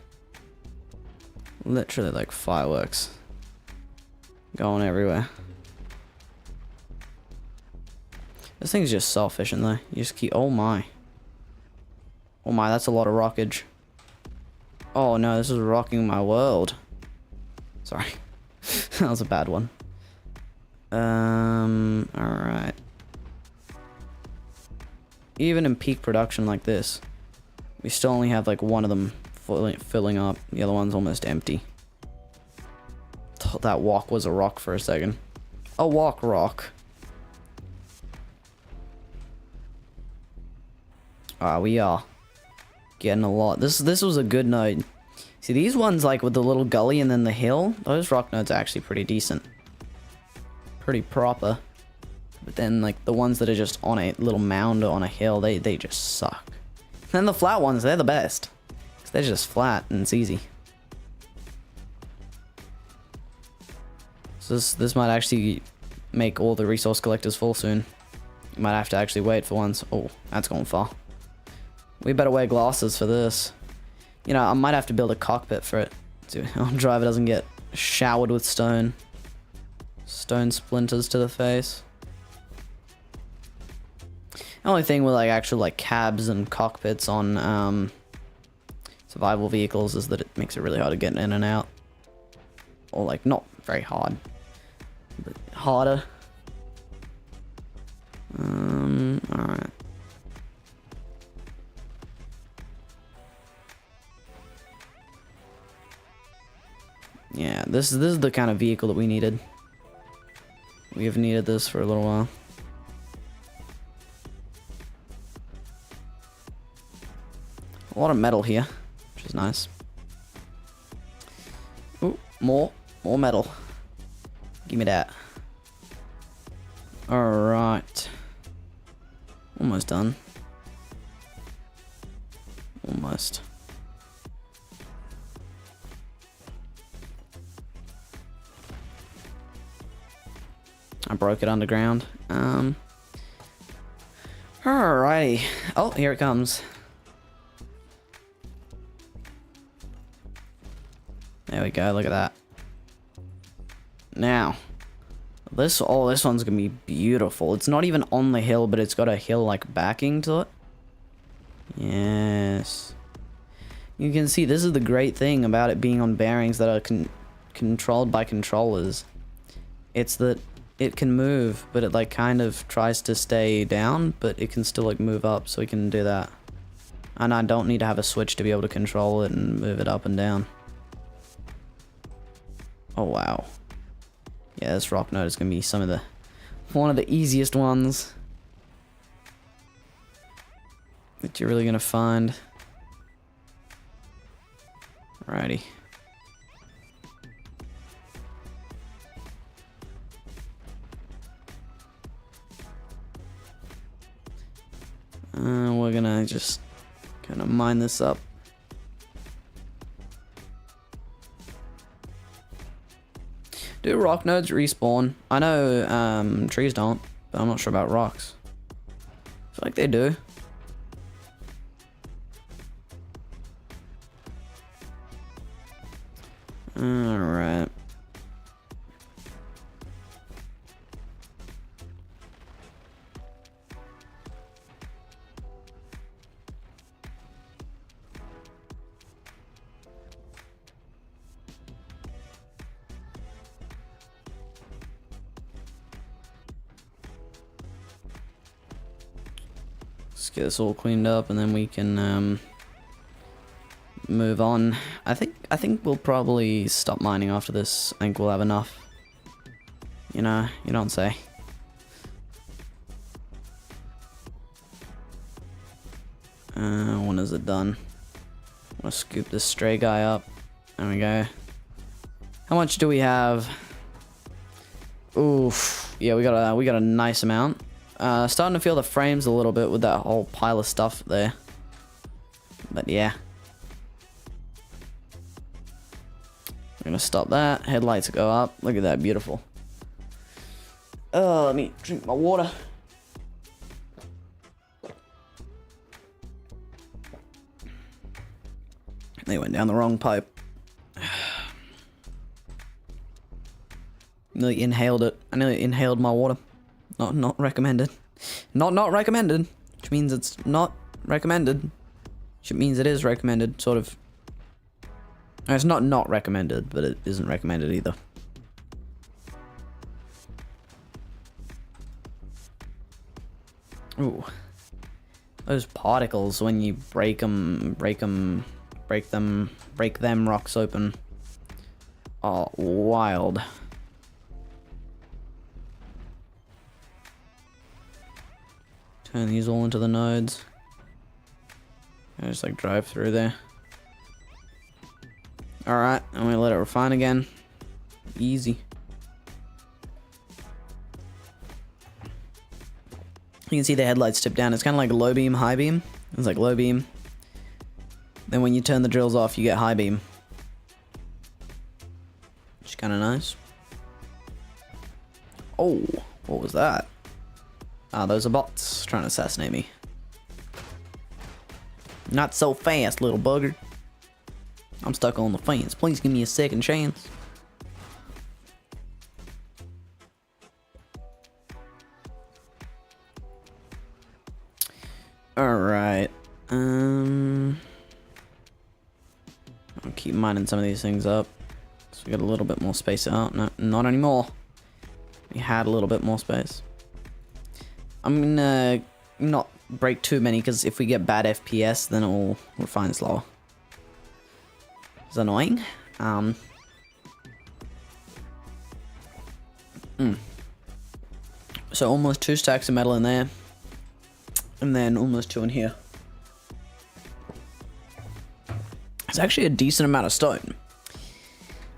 Literally like fireworks. Going everywhere. This thing's just so efficient though. You just keep, oh my. Oh my, that's a lot of rockage. Oh no, this is rocking my world. Sorry. That was a bad one. Alright. Even in peak production like this, we still only have like one of them filling up. The other one's almost empty. Thought that walk was a rock for a second. A walk rock. We are getting a lot. This was a good node. See, these ones like with the little gully and then the hill, those rock nodes are actually pretty decent. Pretty proper. But then like the ones that are just on a little mound or on a hill, they just suck. And the flat ones, they're the best. 'Cause they're just flat and it's easy. So this might actually make all the resource collectors full soon. You might have to actually wait for once. Oh, that's going far. We better wear glasses for this. You know, I might have to build a cockpit for it. So our driver doesn't get showered with stone. Stone splinters to the face. The only thing with like actual like cabs and cockpits on survival vehicles is that it makes it really hard to get in and out. Or like not very hard, but harder. Alright. Yeah, this is the kind of vehicle that we needed. We have needed this for a little while. A lot of metal here, which is nice. Ooh, more metal. Give me that. Alright. Almost done. Almost. I broke it underground. Alrighty. Oh, here it comes. There we go, look at that. Now, this one's gonna be beautiful. It's not even on the hill, but it's got a hill like backing to it. Yes. You can see this is the great thing about it being on bearings that are controlled by controllers. It's that it can move, but it like kind of tries to stay down, but it can still like move up, so we can do that. And I don't need to have a switch to be able to control it and move it up and down. Oh wow. Yeah, this rock node is gonna be one of the easiest ones that you're really gonna find. Alrighty. We're gonna just kind of mine this up. Do rock nodes respawn? I know trees don't, but I'm not sure about rocks. I feel like they do. Alright. Let's get this all cleaned up and then we can move on. I think we'll probably stop mining after this. I think we'll have enough. You know, you don't say. When is it done? I'm gonna scoop this stray guy up. There we go. How much do we have? Oof. Yeah, we got a nice amount. Starting to feel the frames a little bit with that whole pile of stuff there. But yeah. I'm gonna stop that. Headlights go up. Look at that, beautiful. Oh, let me drink my water. They went down the wrong pipe. Nearly inhaled it. I nearly inhaled my water. Not recommended. Not recommended. Which means it's not recommended. Which means it is recommended, sort of. It's not recommended, but it isn't recommended either. Ooh. Those particles, when you break them rocks open. Oh, wild. Turn these all into the nodes. I just like drive through there. Alright, and we let it refine again. Easy. You can see the headlights tip down. It's kind of like low beam, high beam. It's like low beam. Then when you turn the drills off, you get high beam. Which is kind of nice. Oh, what was that? Ah, those are bots trying to assassinate me. Not so fast, little bugger. I'm stuck on the fence. Please give me a second chance. Alright. I'll keep mining some of these things up. So we got a little bit more space out. No, not anymore. We had a little bit more space. I'm gonna not break too many, because if we get bad FPS, then it'll refine slower. It's annoying. So almost 2 stacks of metal in there. And then almost 2 in here. It's actually a decent amount of stone.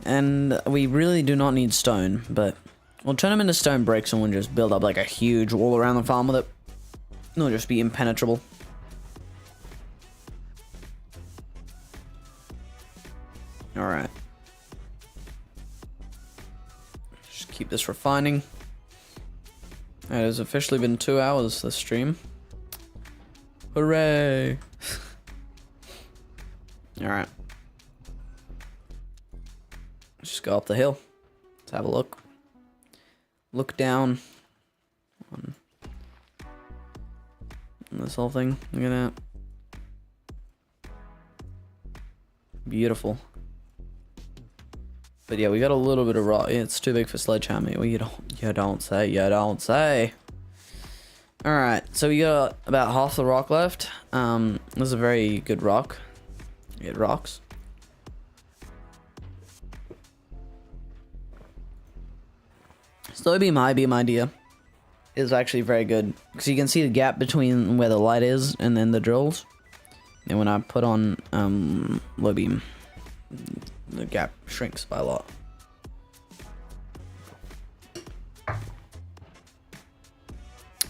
And we really do not need stone, but we'll turn them into stone bricks and we'll just build up like a huge wall around the farm with it. It'll just be impenetrable. Alright. Just keep this refining. It has officially been 2 hours, this stream. Hooray! Alright. Let's just go up the hill. Let's have a look. Look down on this whole thing. Look at that. Beautiful. But yeah, we got a little bit of rock. Yeah, it's too big for sledgehammer. Well, you don't say. Alright, so we got about half the rock left. This is a very good rock. It rocks. Slow beam, high beam idea is actually very good. Because you can see the gap between where the light is and then the drills. And when I put on low beam, the gap shrinks by a lot.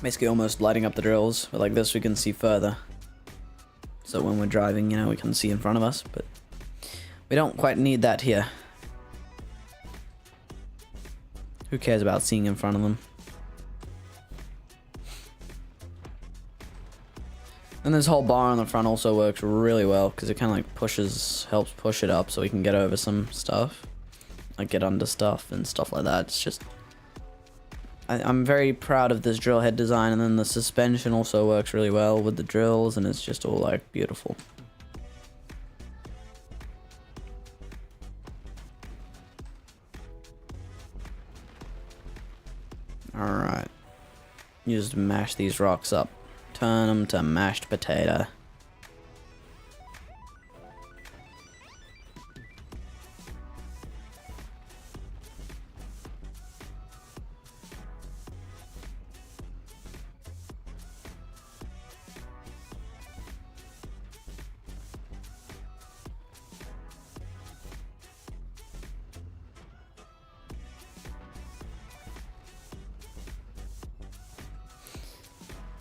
Basically almost lighting up the drills, but like this we can see further. So when we're driving, you know, we can see in front of us, but we don't quite need that here. Who cares about seeing in front of them? And this whole bar on the front also works really well because it kind of like helps push it up so we can get over some stuff. Like get under stuff and stuff like that. It's just, I'm very proud of this drill head design, and then the suspension also works really well with the drills, and it's just all like beautiful. Alright. You just mash these rocks up. Turn them to mashed potato.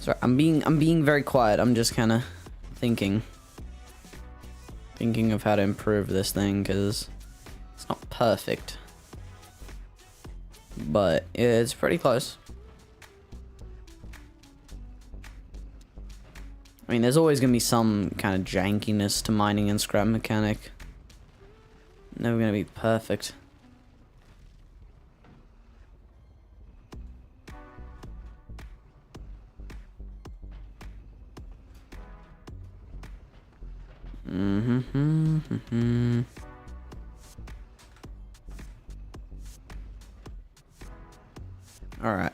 Sorry, I'm being very quiet. I'm just kind of thinking of how to improve this thing because it's not perfect, but it's pretty close. I mean, there's always gonna be some kind of jankiness to mining and scrap mechanic. Never gonna be perfect. All right.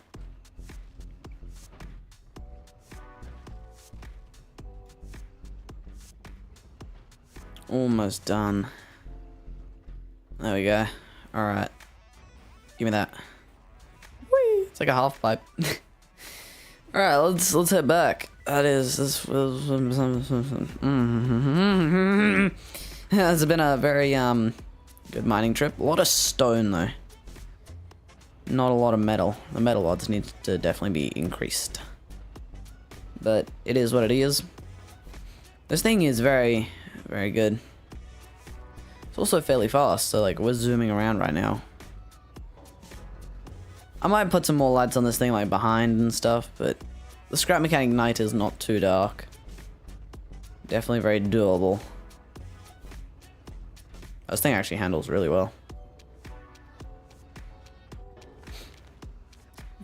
Almost done. There we go. All right. Give me that. Whee! It's like a half pipe. All right, let's head back. That is this was it's been a very good mining trip. A lot of stone though. Not a lot of metal. The metal odds need to definitely be increased. But it is what it is. This thing is very, very good. It's also fairly fast, so like we're zooming around right now. I might put some more lights on this thing like behind and stuff, but the scrap mechanic night is not too dark. Definitely very doable. This thing actually handles really well.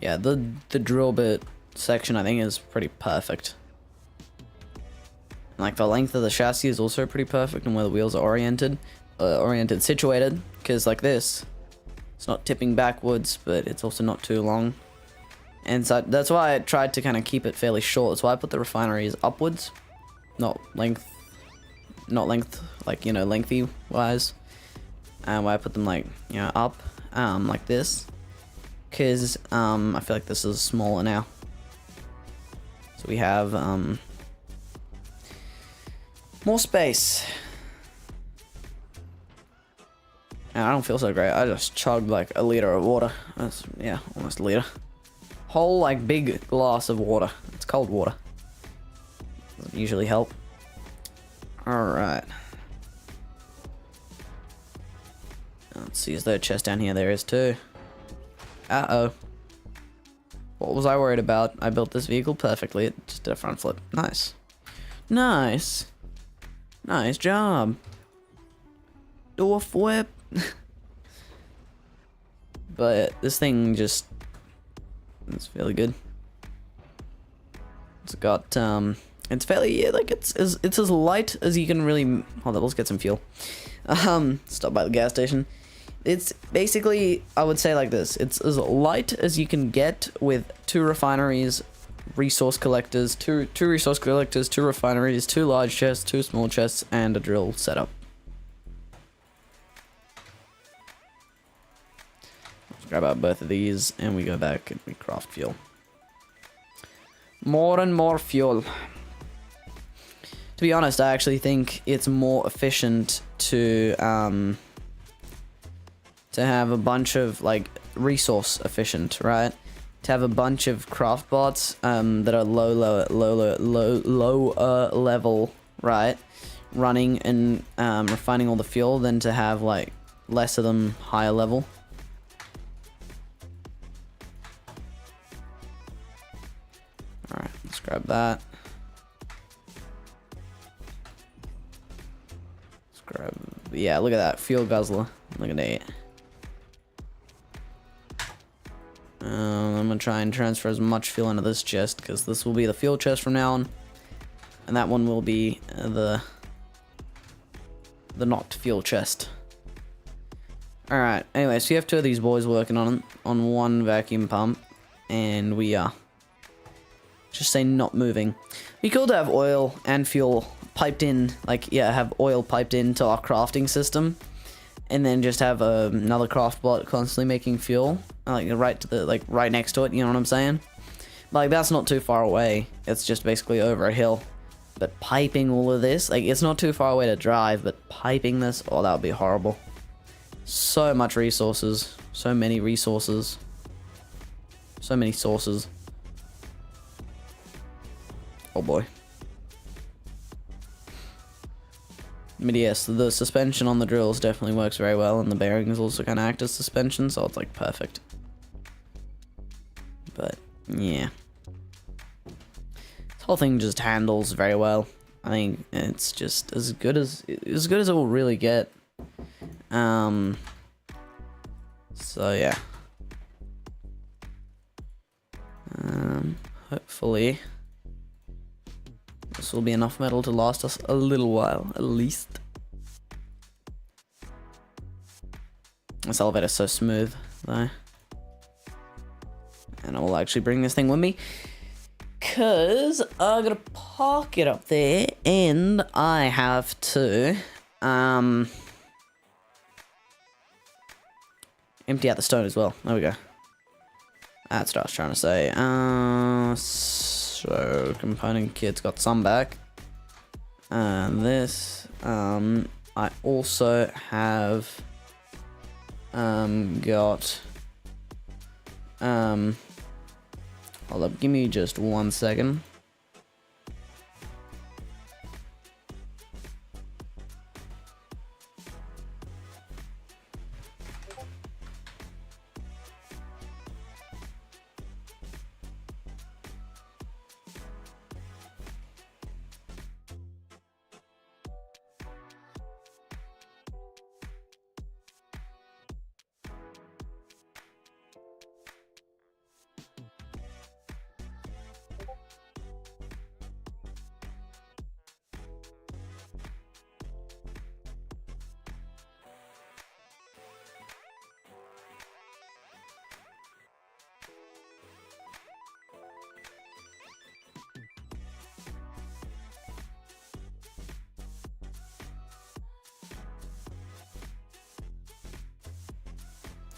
Yeah, the drill bit section I think is pretty perfect. And, like the length of the chassis is also pretty perfect, and where the wheels are situated, because like this, it's not tipping backwards, but it's also not too long. And so that's why I tried to kind of keep it fairly short. That's why I put the refineries upwards, not length like, you know, lengthy wise. And why I put them like, you know, up, like this. Because I feel like this is smaller now. So we have more space. And I don't feel so great. I just chugged like a liter of water. That's, yeah, almost a liter. Whole like big glass of water. It's cold water. Doesn't usually help. Alright. Let's see, is there a chest down here? There is too. Uh-oh. What was I worried about? I built this vehicle perfectly. It just did a front flip. Nice. Nice. Nice job. Dwarf whip. But this thing just... it's fairly good. It's got, it's fairly, yeah, like, it's as light as you can really... hold on, let's get some fuel. Stop by the gas station. It's basically, I would say like this. It's as light as you can get with 2 refineries, resource collectors, two resource collectors, 2 refineries, 2 large chests, 2 small chests, and a drill setup. Let's grab out both of these, and we go back and we craft fuel. More and more fuel. To be honest, I actually think it's more efficient to have a bunch of, like, resource efficient, right? To have a bunch of craft bots that are lower level, right? Running and refining all the fuel than to have, like, less of them higher level. Alright, let's grab that. Let's grab... yeah, look at that. Fuel guzzler. Look at that. I'm gonna try and transfer as much fuel into this chest, because this will be the fuel chest from now on. And that one will be the not fuel chest. Alright, anyway, so you have 2 of these boys working on one vacuum pump. And we are... just say not moving. It'd be cool to have oil and fuel piped in, like, yeah, have oil piped into our crafting system. And then just have another craft bot constantly making fuel, like right next to it. You know what I'm saying? Like, that's not too far away. It's just basically over a hill. But piping all of this, like, it's not too far away to drive. But piping this, oh, that would be horrible. So much resources, so many resources, so many sources. Oh boy. But yes, the suspension on the drills definitely works very well, and the bearings also kind of act as suspension, so it's like perfect. But yeah, this whole thing just handles very well. I think it's just as good as it will really get. So yeah. Hopefully this will be enough metal to last us a little while, at least. This elevator's so smooth, though. And I will actually bring this thing with me, because I'm gonna park it up there, and I have to, empty out the stone as well. There we go. That's what I was trying to say. So, component kit's got some back. And this, I also have, got, hold up, give me just 1 second.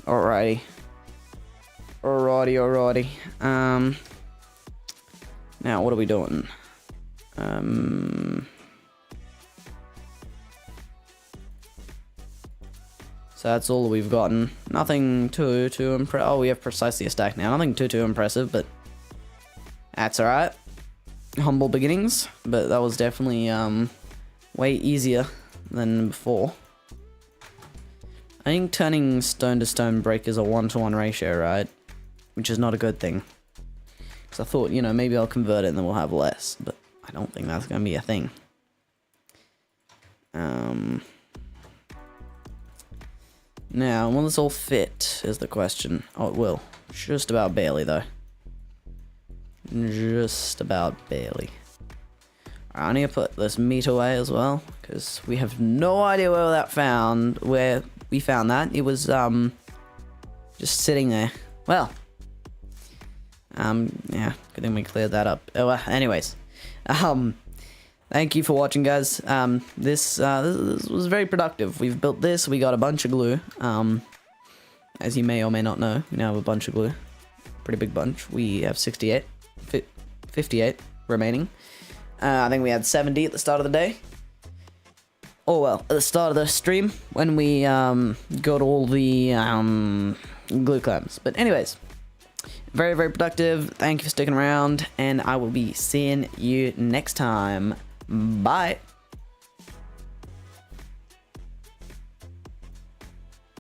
Alrighty. Alrighty. Now what are we doing? So that's all we've gotten. Nothing too impressive. Oh, we have precisely a stack now. Nothing too impressive, but that's alright. Humble beginnings, but that was definitely way easier than before. I think turning stone to stone break is a 1-to-1 ratio, right? Which is not a good thing. Because I thought, you know, maybe I'll convert it and then we'll have less. But I don't think that's going to be a thing. Now, will this all fit, is the question. Oh, it will. Just about barely, though. Just about barely. I need to put this meat away as well, because we have no idea where we found that. It was, just sitting there. Well, yeah, good thing we cleared that up. Oh, anyways, thank you for watching, guys. This was very productive. We've built this. We got a bunch of glue. As you may or may not know, we now have a bunch of glue. Pretty big bunch. We have 58 remaining. I think we had 70 at the start of the day. Oh well, at the start of the stream when we got all the glue clamps. But anyways, very, very productive. Thank you for sticking around, and I will be seeing you next time. Bye.